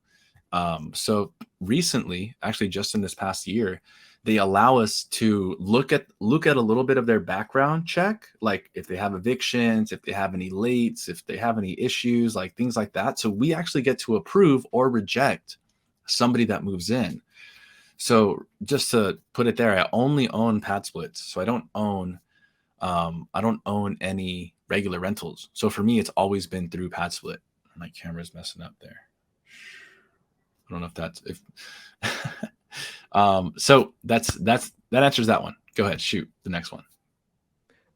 So recently, actually just in this past year, they allow us to look at a little bit of their background check, like if they have evictions, if they have any lates, if they have any issues, like things like that. So we actually get to approve or reject somebody that moves in. So just to put it there, I only own pad splits. So I don't own any regular rentals. So for me, it's always been through pad split. My camera's messing up there. I don't know if that's so that answers that one. Go ahead, shoot the next one.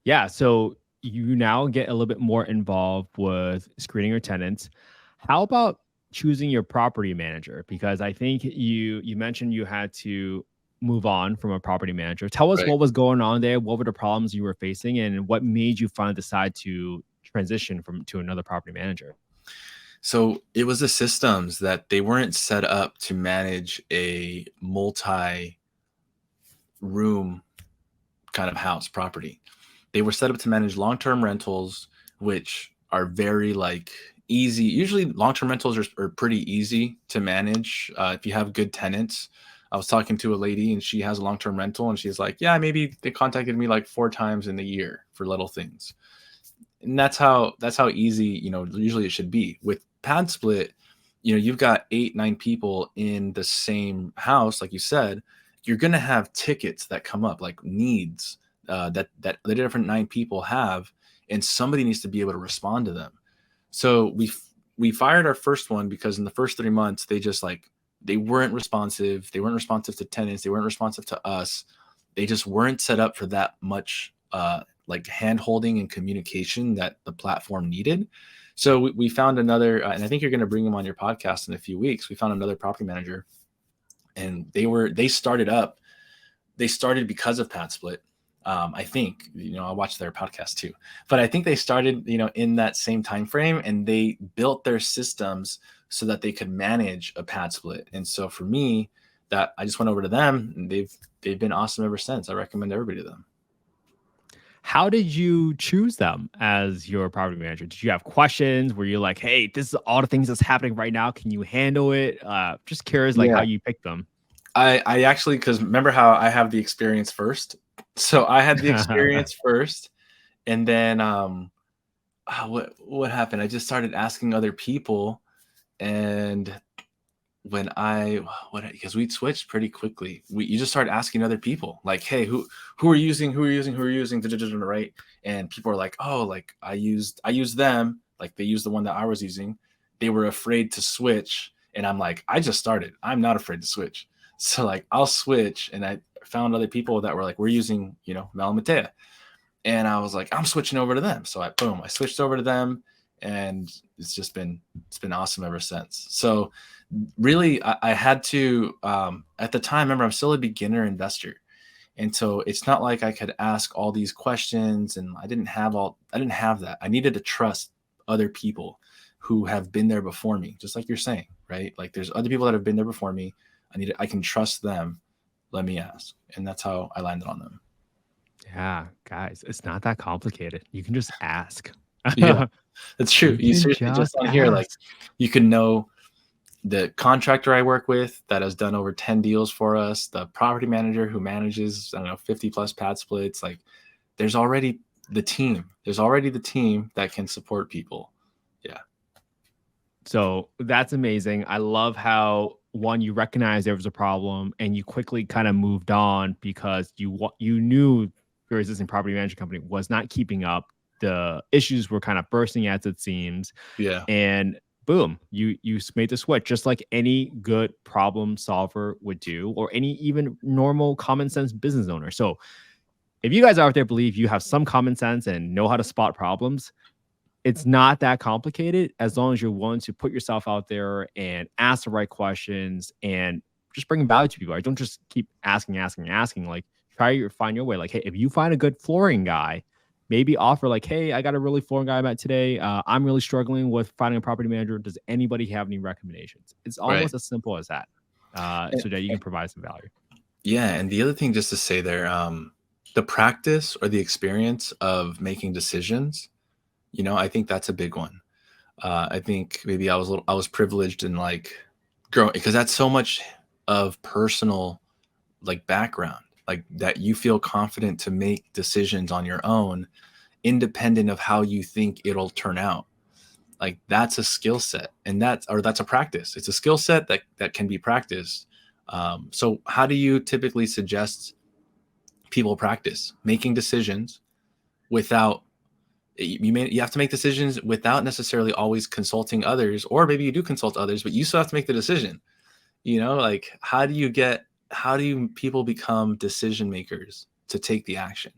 Yeah. So you now get a little bit more involved with screening your tenants. How about choosing your property manager? Because I think you mentioned you had to move on from a property manager. Tell us Right. what was going on there. What were the problems you were facing, and what made you finally decide to transition to another property manager? So it was the systems that they weren't set up to manage a multi-room kind of house property. They were set up to manage long-term rentals, which are very like easy. Usually long-term rentals are pretty easy to manage if you have good tenants. I was talking to a lady and she has a long-term rental and she's like, yeah, maybe they contacted me like 4 times in the year for little things. And that's how easy, usually it should be. With pad split, you've got 8-9 people in the same house, like you said, you're going to have tickets that come up, like needs that the different 9 people have, and somebody needs to be able to respond to them. So we fired our first one because in the first 3 months they weren't responsive. They weren't responsive to tenants. They weren't responsive to us. They just weren't set up for that much like hand holding and communication that the platform needed. So we found another, and I think you're going to bring them on your podcast in a few weeks. We found another property manager, and they started because of Padsplit. I think, I watched their podcast too, but I think they started, in that same time frame, and they built their systems so that they could manage a Padsplit. And so for me, that I just went over to them, and they've been awesome ever since. I recommend everybody to them. How did you choose them as your property manager? Did you have questions? Were you like, hey, this is all the things that's happening right now. Can you handle it? Just curious, like how you picked them. I actually, because remember how I have the experience first. So I had the experience first, and then what happened? I just started asking other people, and when because we switched pretty quickly, you just start asking other people, like, hey, who are you using, right? And people are like, oh, like I used them, like they used the one that I was using. They were afraid to switch, and I'm like, I just started. I'm not afraid to switch. So like I'll switch, and I found other people that were like, we're using, Mel and Matea. And I was like, I'm switching over to them. So I switched over to them, and it's been awesome ever since. So really, I had to, at the time, remember, I'm still a beginner investor. And so it's not like I could ask all these questions, and I didn't have that. I needed to trust other people who have been there before me, just like you're saying, right? Like there's other people that have been there before me. I can trust them. Let me ask. And that's how I landed on them. Yeah, guys, it's not that complicated. You can just ask. Yeah, that's true. You You can seriously just just on here, like ask. you can know the contractor I work with that has done over 10 deals for us, the property manager who manages, 50 plus pad splits. Like there's already the team. There's already the team that can support people. Yeah. So that's amazing. I love how one, you recognize there was a problem and you quickly kind of moved on because you knew your existing property management company was not keeping up. The issues were kind of bursting as it seems. Yeah. And boom, you made the switch just like any good problem solver would do, or any even normal common sense business owner. So if you guys out there believe you have some common sense and know how to spot problems, it's not that complicated as long as you're willing to put yourself out there and ask the right questions and just bring value to people. Right? Don't just keep asking. Like try to find your way. Like, hey, if you find a good flooring guy, maybe offer like, hey, I got a really flooring guy I met today. I'm really struggling with finding a property manager. Does anybody have any recommendations? It's Right. almost as simple as that, so that you can provide some value. Yeah, and the other thing just to say there, the practice or the experience of making decisions, I think that's a big one. I think maybe I was privileged in like growing, because that's so much of personal like background, like that you feel confident to make decisions on your own, independent of how you think it'll turn out. Like that's a skill set, and that's a practice. It's a skill set that can be practiced. So how do you typically suggest people practice making decisions without you have to make decisions without necessarily always consulting others, or maybe you do consult others, but you still have to make the decision. Like how do people become decision makers to take the action?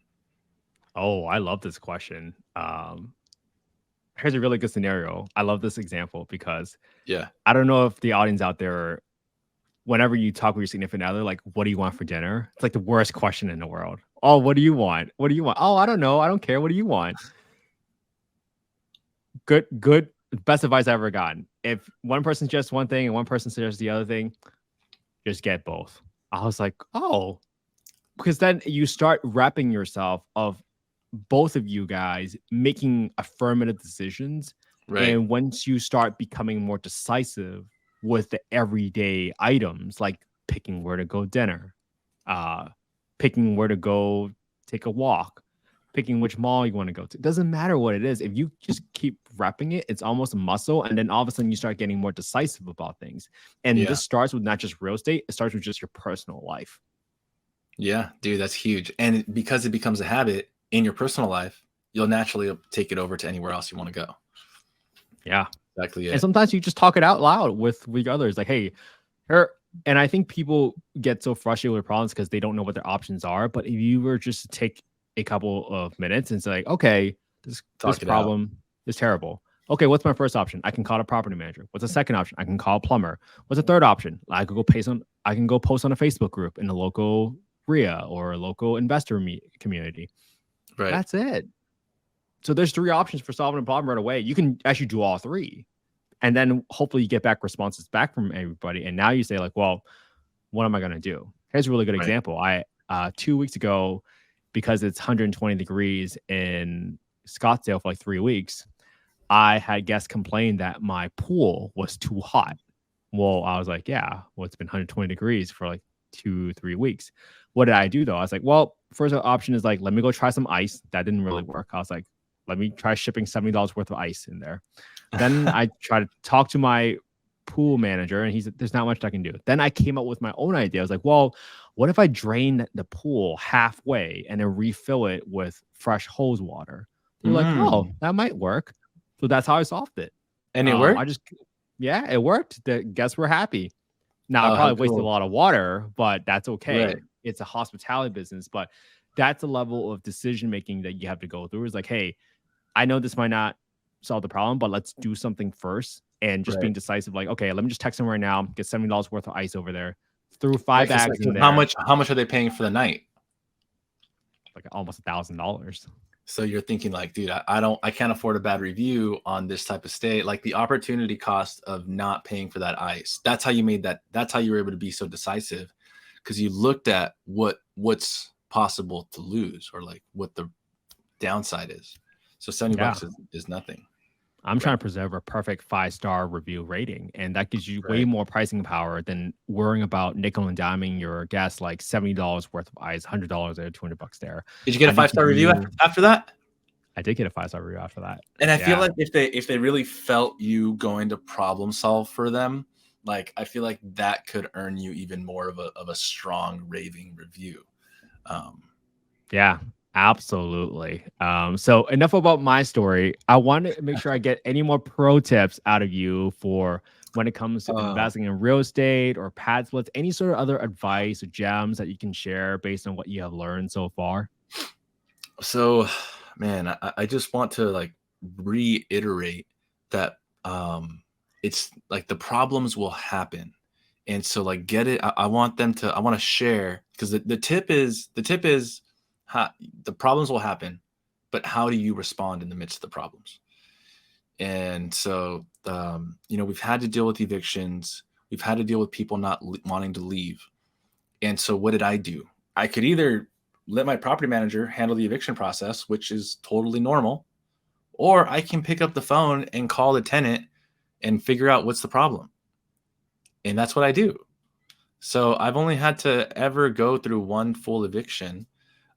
Oh, I love this question. Here's a really good scenario. I love this example because Yeah. I don't know if the audience out there, whenever you talk with your significant other, like, what do you want for dinner? It's like the worst question in the world. Oh, what do you want? What do you want? Oh, I don't know. I don't care. What do you want? Good. Best advice I ever gotten. If one person suggests one thing and one person suggests the other thing, just get both. I was like, oh, because then you start wrapping yourself of both of you guys making affirmative decisions. Right. And once you start becoming more decisive with the everyday items, like picking where to go dinner, uh, picking where to go take a walk, picking which mall you want to go to. It doesn't matter what it is. If you just keep repping it, it's almost a muscle. And then all of a sudden you start getting more decisive about things. And Yeah. this starts with not just real estate, it starts with just your personal life. Yeah, dude, that's huge. And because it becomes a habit in your personal life, you'll naturally take it over to anywhere else you want to go. Yeah. Exactly And it. sometimes you just talk it out loud with others. Like, hey, here. And I think people get so frustrated with problems because they don't know what their options are. But if you were just to take a couple of minutes and say, like, okay, this Talk it out. problem is terrible. Okay, what's my first option? I can call a property manager. What's the second option? I can call a plumber. What's the third option? I can go post on a Facebook group in the local RIA or a local investor community. Right. That's it. So there's 3 options for solving a problem right away. You can actually do all 3. And then hopefully you get back responses back from everybody. And now you say like, well, what am I going to do? Here's a really good Right. example. 2 weeks ago, because it's 120 degrees in Scottsdale for like 3 weeks, I had guests complain that my pool was too hot. Well, I was like, yeah, well, it's been 120 degrees for like 2-3 weeks. What did I do though? I was like, well, first option is like, let me go try some ice. That didn't really work. I was like, let me try shipping $70 worth of ice in there. Then I tried to talk to my pool manager and he said, there's not much I can do. Then I came up with my own idea. I was like, well, what if I drain the pool halfway and then refill it with fresh hose water? They're like, oh, that might work. So that's how I solved it. And it worked? It worked. The guests were happy. Now I Oh, how probably wasted a cool. lot of water, but that's okay. Right. It's a hospitality business, but that's a level of decision making that you have to go through. It's like, hey, I know this might not solve the problem, but let's do something first. And just Right. being decisive, like, okay, let me just text them right now, get $70 worth of ice over there, threw 5 Like, bags in there. how much are they paying for the night? Like almost $1,000. So you're thinking like, dude, I can't afford a bad review on this type of stay. Like the opportunity cost of not paying for that ice. That's how you made that. That's how you were able to be so decisive, because you looked at what's possible to lose, or like what the downside is. So $70 is nothing. I'm trying to preserve a perfect 5-star review rating, and that gives you way more pricing power than worrying about nickel and diming your guests like $70 worth of ice, $100 there, $200 there. Did you get a 5-star review after that? I did get a 5-star review after that. And I feel like if they really felt you going to problem solve for them, like I feel like that could earn you even more of a strong raving review. Yeah. Absolutely. So enough about my story. I want to make sure I get any more pro tips out of you for when it comes to investing in real estate or Padsplits, any sort of other advice or gems that you can share based on what you have learned so far. So, man, I just want to like reiterate that it's like the problems will happen And so like get it. I want to share, because the tip is the problems will happen, but how do you respond in the midst of the problems? And so, we've had to deal with evictions. We've had to deal with people not wanting to leave. And so what did I do? I could either let my property manager handle the eviction process, which is totally normal, or I can pick up the phone and call the tenant and figure out what's the problem. And that's what I do. So I've only had to ever go through one full eviction.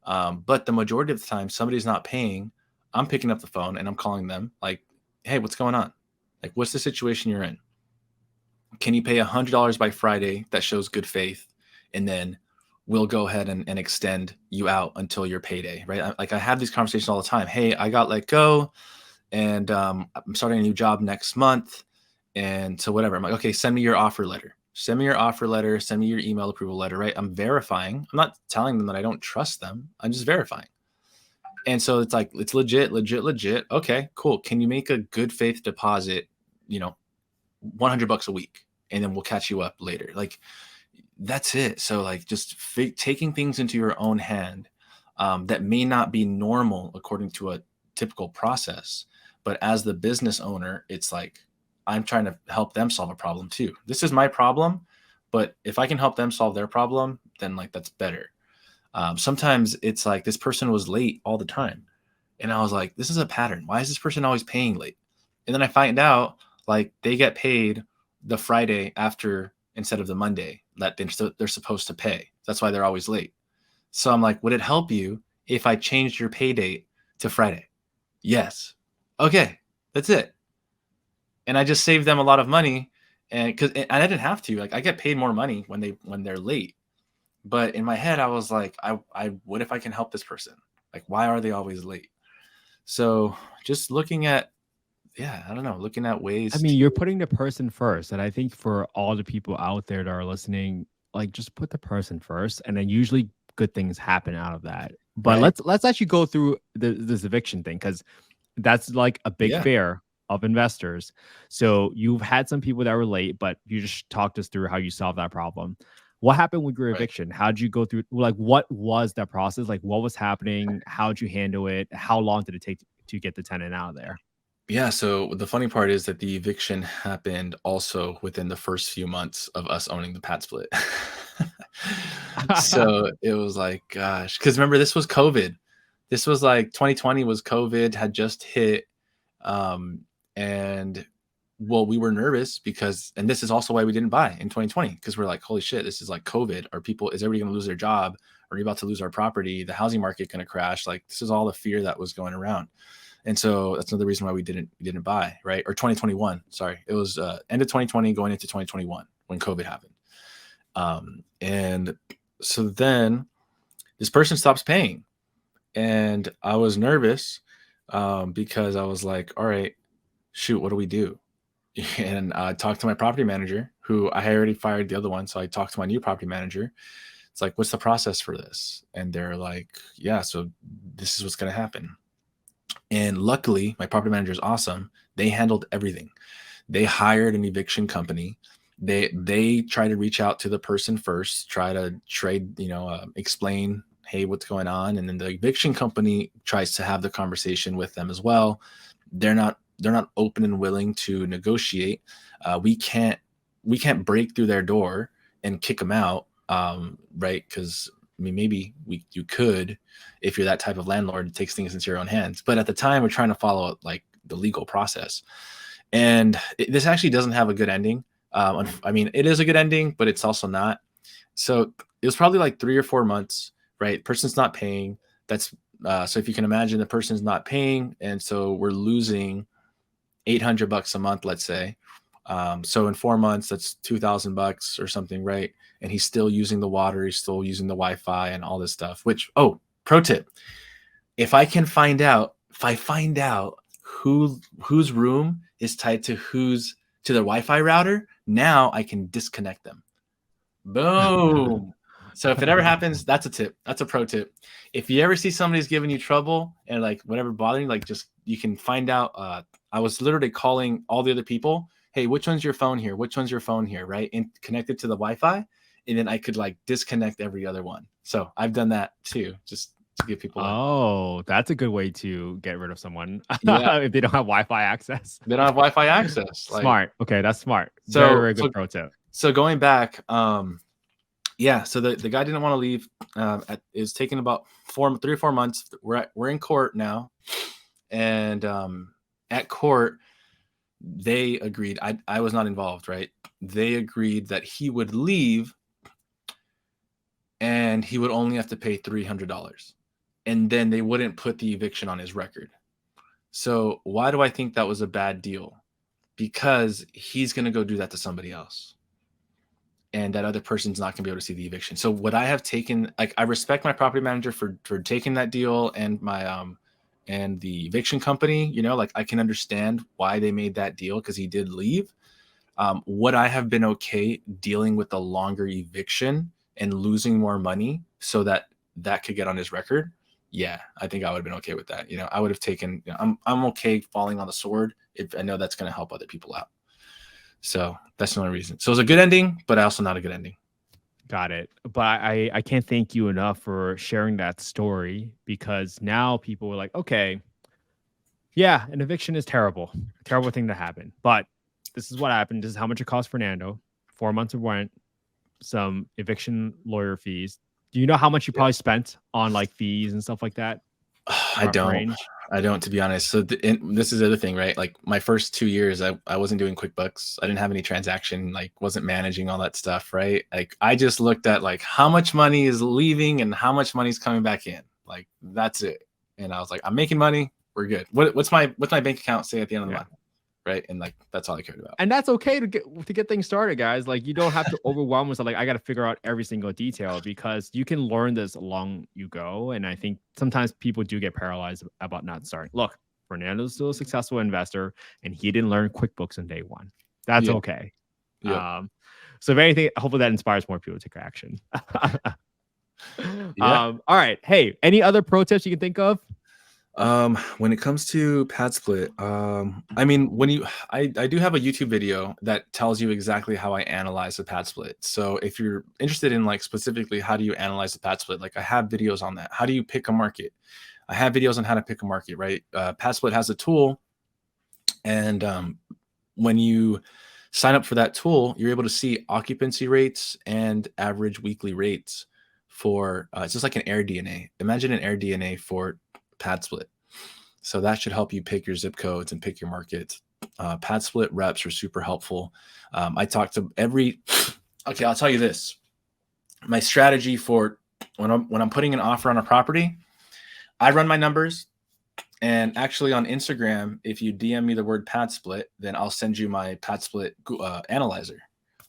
But the majority of the time, somebody's not paying. I'm picking up the phone and I'm calling them like, hey, what's going on? Like, what's the situation you're in? Can you pay $100 by Friday? That shows good faith. And then we'll go ahead and extend you out until your payday, right? I have these conversations all the time. Hey, I got let go and I'm starting a new job next month. And so whatever, I'm like, okay, send me your offer letter. Send me your offer letter. Send me your email approval letter, right? I'm verifying. I'm not telling them that I don't trust them. I'm just verifying. And so it's like, it's legit. Okay, cool. Can you make a good faith deposit, $100 a week, and then we'll catch you up later. Like, that's it. So like just taking things into your own hand, that may not be normal according to a typical process, but as the business owner, it's like, I'm trying to help them solve a problem too. This is my problem, but if I can help them solve their problem, then like that's better. Sometimes it's like this person was late all the time. And I was like, this is a pattern. Why is this person always paying late? And then I find out like they get paid the Friday after instead of the Monday that they're supposed to pay. That's why they're always late. So I'm like, would it help you if I changed your pay date to Friday? Yes. Okay, that's it. And I just saved them a lot of money. And I didn't have to. Like, I get paid more money when they're late. But in my head, I was like, what if I can help this person? Like, why are they always late? So just looking at, I don't know, looking at ways. I mean, you're putting the person first. And I think for all the people out there that are listening, like just put the person first. And then usually good things happen out of that. But Right. let's actually go through this eviction thing, because that's like a big Yeah. fear of investors. So you've had some people that were late, but you just talked us through how you solved that problem. What happened with your Right. eviction? How'd you go through? Like, what was that process? Like, what was happening? How'd you handle it? How long did it take to get the tenant out of there? Yeah. So the funny part is that the eviction happened also within the first few months of us owning the Padsplit. So it was like, gosh, because remember, this was COVID. This was like 2020 was COVID had just hit. And well, we were nervous because, and this is also why we didn't buy in 2020, because we're like, holy shit, this is like COVID. Is everybody going to lose their job? Are we about to lose our property? The housing market going to crash? Like, this is all the fear that was going around. And so that's another reason why we didn't buy, right? Or 2021, sorry. It was end of 2020 going into 2021 when COVID happened. And so then this person stops paying. And I was nervous because I was like, all right, shoot, what do we do? And I talked to my property manager, who I had already fired the other one. So I talked to my new property manager. It's like, what's the process for this? And they're like, yeah, so this is what's going to happen. And luckily, my property manager is awesome. They handled everything. They hired an eviction company. They try to reach out to the person first, try to explain, hey, what's going on, and then the eviction company tries to have the conversation with them as well. They're not open and willing to negotiate. We can't break through their door and kick them out, right? Because I mean, maybe you could, if you're that type of landlord, it takes things into your own hands. But at the time, we're trying to follow like the legal process, and this actually doesn't have a good ending. I mean, it is a good ending, but it's also not. So it was probably like 3 or 4 months, right? Person's not paying. That's so if you can imagine, the person's not paying, and so we're losing $800 a month, let's say. So in 4 months, that's $2,000 or something, right? And he's still using the water, he's still using the Wi-Fi and all this stuff. Which, pro tip: if I find out whose room is tied to their Wi-Fi router, now I can disconnect them. Boom. So if it ever happens, that's a tip. That's a pro tip. If you ever see somebody's giving you trouble and like whatever bothering, like just you can find out. I was literally calling all the other people hey, which one's your phone here? Which one's your phone here? Right. And connected to the Wi-Fi. And then I could like disconnect every other one. So I've done that too, just to give people Oh, that's a good way to get rid of someone yeah, if they don't have Wi-Fi access. they don't have Wi-Fi access. Like, Smart. Okay, that's smart. Very, so, very good pro tip. so going back, yeah, so the guy didn't want to leave. It was taking about 3 or 4 months. We're in court now, and at court, they agreed. I was not involved, right? They agreed that he would leave, and he would only have to pay $300, and then they wouldn't put the eviction on his record. So why do I think that was a bad deal? Because he's going to go do that to somebody else, and that other person's not going to be able to see the eviction. So what I have taken, like, I respect my property manager for taking that deal, and my and the eviction company, you know, like I can understand why they made that deal because he did leave. Would I have been okay dealing with a longer eviction and losing more money so that that could get on his record? Yeah, I think I would have been okay with that. You know, I would have taken, you know, I'm okay falling on the sword if I know that's going to help other people out. So that's the only reason. So it was a good ending, but also not a good ending. Got it. But I can't thank you enough for sharing that story, because now people were like, okay, yeah, an eviction is terrible. A terrible thing to happen. But this is what happened. This is how much it cost Fernando. 4 months of rent, some eviction lawyer fees. Do you know how much you probably spent on like fees and stuff like that? I don't. I don't, to be honest. So this is the other thing, right? Like my first 2 years, I wasn't doing QuickBooks. I didn't have any transaction, like wasn't managing all that stuff, right? Like I just looked at like how much money is leaving and how much money is coming back in. Like that's it. And I was like, I'm making money. We're good. What's my bank account say at the end of the month? Right. And like that's all I cared about. And that's okay to get things started, guys. Like you don't have to overwhelm yourself. Like I got to figure out every single detail, because you can learn this along you go. And I think sometimes people do get paralyzed about not starting. Look, Fernando's still a successful investor, and he didn't learn QuickBooks on day one. That's okay. Yeah. So if anything, hopefully that inspires more people to take action. Yeah. All right. Hey, any other pro tips you can think of? When it comes to Padsplit, I mean, I do have a YouTube video that tells you exactly how I analyze the Padsplit. So if you're interested in like specifically how do you analyze the Padsplit, like I have videos on that. How do you pick a market? I have videos on how to pick a market, right? Padsplit has a tool, and when you sign up for that tool, you're able to see occupancy rates and average weekly rates for it's just like an AirDNA. Imagine an AirDNA for Padsplit. So that should help you pick your zip codes and pick your markets. Padsplit reps are super helpful. I talk to okay, I'll tell you this. My strategy for when I'm putting an offer on a property, I run my numbers, and actually on Instagram, if you DM me the word Padsplit, then I'll send you my Padsplit analyzer.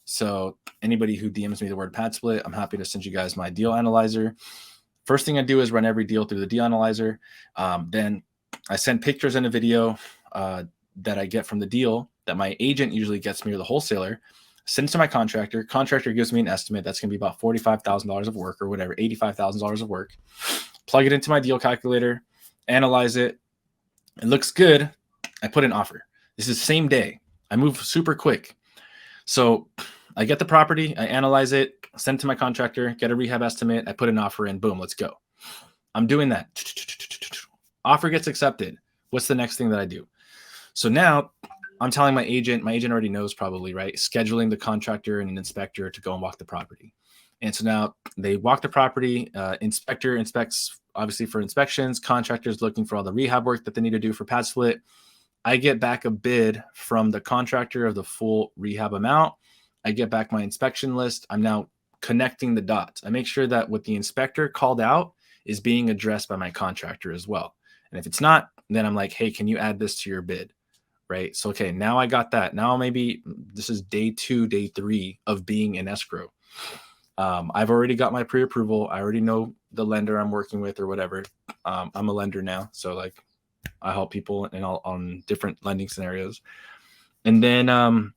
So anybody who DMs me the word Padsplit, I'm happy to send you guys my deal analyzer. First thing I do is run every deal through the deal analyzer. Then I send pictures and a video that I get from the deal that my agent usually gets me, or the wholesaler, sends to my contractor. Contractor gives me an estimate that's going to be about $45,000 of work or whatever, $85,000 of work. Plug it into my deal calculator, analyze it. It looks good. I put an offer. This is same day. I move super quick. So I get the property, I analyze it, send it to my contractor, get a rehab estimate, I put an offer in, boom, let's go. I'm doing that. Offer gets accepted. What's the next thing that I do? So now I'm telling my agent already knows probably, right? Scheduling the contractor and an inspector to go and walk the property. And so now they walk the property, inspector inspects, obviously for inspections, contractors looking for all the rehab work that they need to do for Padsplit. I get back a bid from the contractor of the full rehab amount. I get back my inspection list. I'm now connecting the dots. I make sure that what the inspector called out is being addressed by my contractor as well. And if it's not, then I'm like, hey, can you add this to your bid? Right. So, okay, now I got that. Now maybe this is day 2, day 3 of being in escrow. I've already got my pre-approval. I already know the lender I'm working with or whatever. I'm a lender now. So like I help people on different lending scenarios. And then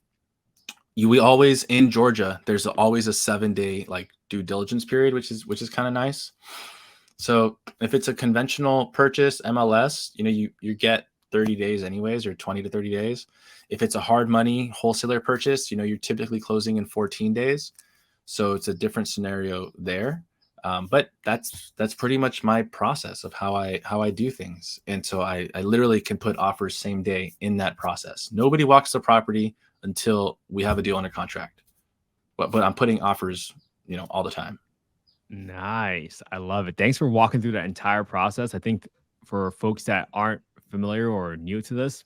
we always, in Georgia, there's always a 7-day like due diligence period, which is kind of nice. So if it's a conventional purchase MLS, you get 30 days anyways, or 20 to 30 days. If it's a hard money wholesaler purchase, you're typically closing in 14 days. So it's a different scenario there. But that's pretty much my process of how I do things. And so I literally can put offers same day in that process. Nobody walks the property until we have a deal under contract. But I'm putting offers, all the time. Nice. I love it. Thanks for walking through that entire process. I think for folks that aren't familiar or new to this,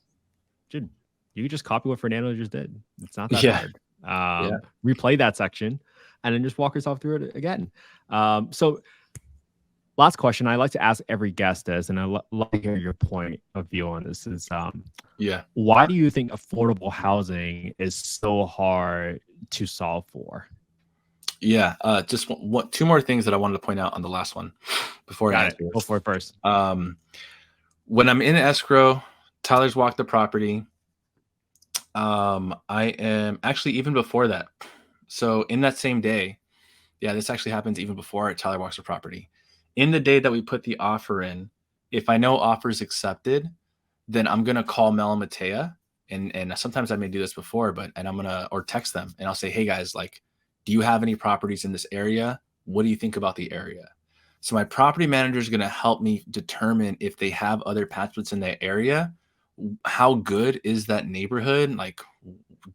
you can just copy what Fernando just did. It's not that hard. Replay that section and then just walk yourself through it again. So last question I like to ask every guest this, and I love to hear your point of view on this is, why do you think affordable housing is so hard to solve for? Yeah. Just two more things that I wanted to point out on the last one before I answer this. Go for it first. When I'm in escrow, Tyler's walked the property. I am actually even before that. So in that same day, this actually happens even before Tyler walks the property. In the day that we put the offer in, if I know offer's accepted, then I'm going to call Mel and Matea. And sometimes I may do this before, or text them and I'll say, hey guys, do you have any properties in this area? What do you think about the area? So my property manager is going to help me determine if they have other Padsplits in that area. How good is that neighborhood?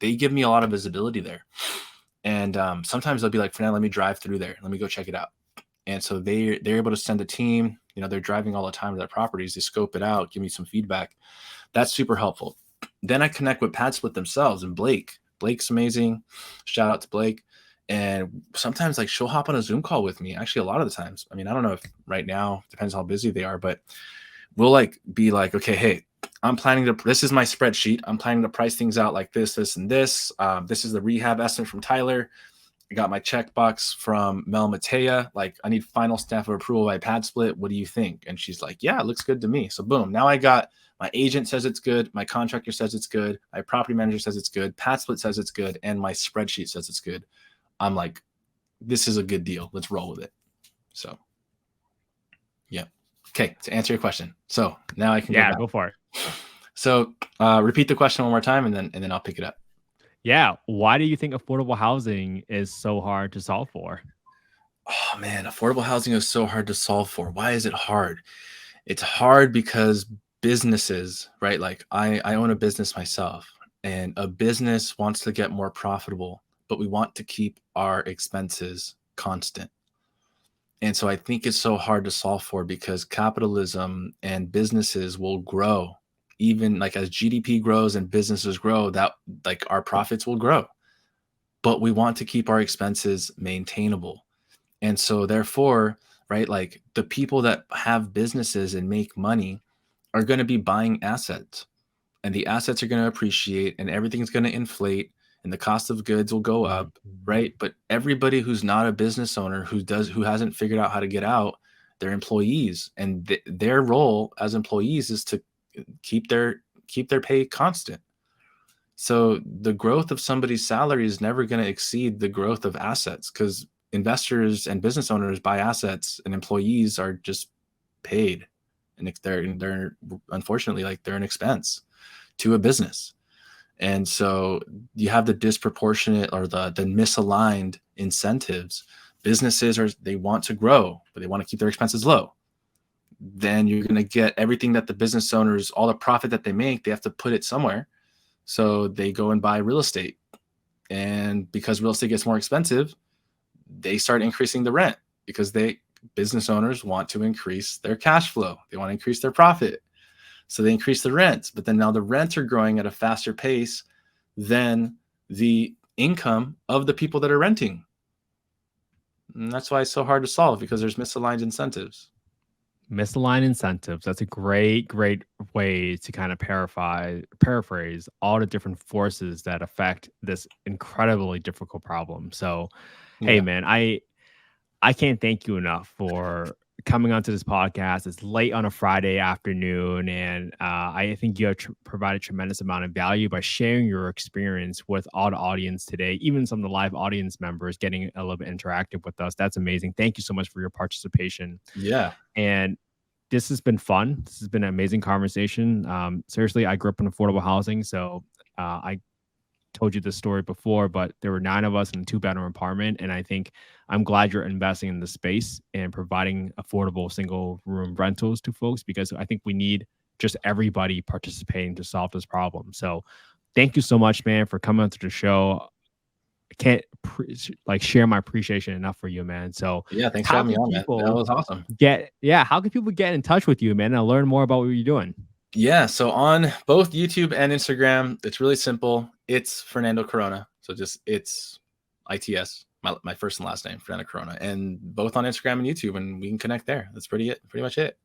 They give me a lot of visibility there. And sometimes they'll be like, Fernando, let me drive through there. Let me go check it out. And so they're able to send a team. They're driving all the time to their properties. They scope it out, give me some feedback. That's super helpful. Then I connect with Padsplit themselves and Blake. Blake's amazing. Shout out to Blake. And sometimes she'll hop on a Zoom call with me. Actually, a lot of the times. I don't know if right now, depends how busy they are, but we'll be like, okay, hey, this is my spreadsheet. I'm planning to price things out like this, this, and this. This is the rehab estimate from Tyler. I got my checkbox from Mel Matea. I need final stamp of approval by Padsplit. What do you think? And she's like, yeah, it looks good to me. So boom, now I got my agent says it's good. My contractor says it's good. My property manager says it's good. Padsplit says it's good. And my spreadsheet says it's good. I'm like, this is a good deal. Let's roll with it. So, yeah. Okay. To answer your question. So now I can go for it. So repeat the question one more time and then I'll pick it up. Yeah. Why do you think affordable housing is so hard to solve for? Oh man, affordable housing is so hard to solve for. Why is it hard? It's hard because businesses, right? I own a business myself, and a business wants to get more profitable, but we want to keep our expenses constant. And so I think it's so hard to solve for because capitalism and businesses will grow. Even as GDP grows and businesses grow, that our profits will grow. But we want to keep our expenses maintainable. And so therefore, right, the people that have businesses and make money are going to be buying assets, and the assets are going to appreciate and everything's going to inflate and the cost of goods will go up, right? But everybody who's not a business owner, who hasn't figured out how to get out, they're employees, and their role as employees is to keep their pay constant. So the growth of somebody's salary is never going to exceed the growth of assets, because investors and business owners buy assets and employees are just paid, and they're unfortunately they're an expense to a business. And so you have the disproportionate or the misaligned incentives. Businesses they want to grow, but they want to keep their expenses low. Then you're going to get everything that the business owners, all the profit that they make, they have to put it somewhere. So they go and buy real estate. And because real estate gets more expensive, they start increasing the rent because business owners want to increase their cash flow. They want to increase their profit. So they increase the rents, but then now the rents are growing at a faster pace than the income of the people that are renting. And that's why it's so hard to solve, because there's misaligned incentives. Misaligned incentives. That's a great way to kind of paraphrase all the different forces that affect this incredibly difficult problem. So, hey, man, I can't thank you enough for coming onto this podcast. It's late on a Friday afternoon, and I think you have provided a tremendous amount of value by sharing your experience with all the audience today, even some of the live audience members getting a little bit interactive with us. That's amazing. Thank you so much for your participation. Yeah. And this has been fun. This has been an amazing conversation. Seriously, I grew up in affordable housing, so I told you this story before, but there were 9 of us in a 2-bedroom apartment. And I think I'm glad you're investing in the space and providing affordable single room rentals to folks, because I think we need just everybody participating to solve this problem. So thank you so much, man, for coming onto the show. I can't share my appreciation enough for you, man. So Yeah, thanks for how having me can on, man. That people was awesome. how can people get in touch with you, man, and learn more about what you're doing? Yeah, so on both YouTube and Instagram, it's really simple. It's Fernando Corona. So just it's ITS, my first and last name, Fernando Corona, and both on Instagram and YouTube, and we can connect there. That's pretty much it.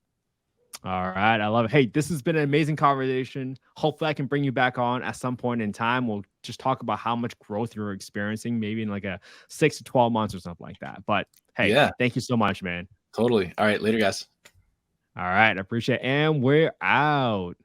All right. I love it. Hey, this has been an amazing conversation. Hopefully I can bring you back on at some point in time. We'll just talk about how much growth you're experiencing, maybe in like a 6 to 12 months or something like that. But hey, Yeah, thank you so much, man. totally. All right, later, guys. All right. I appreciate it. And we're out.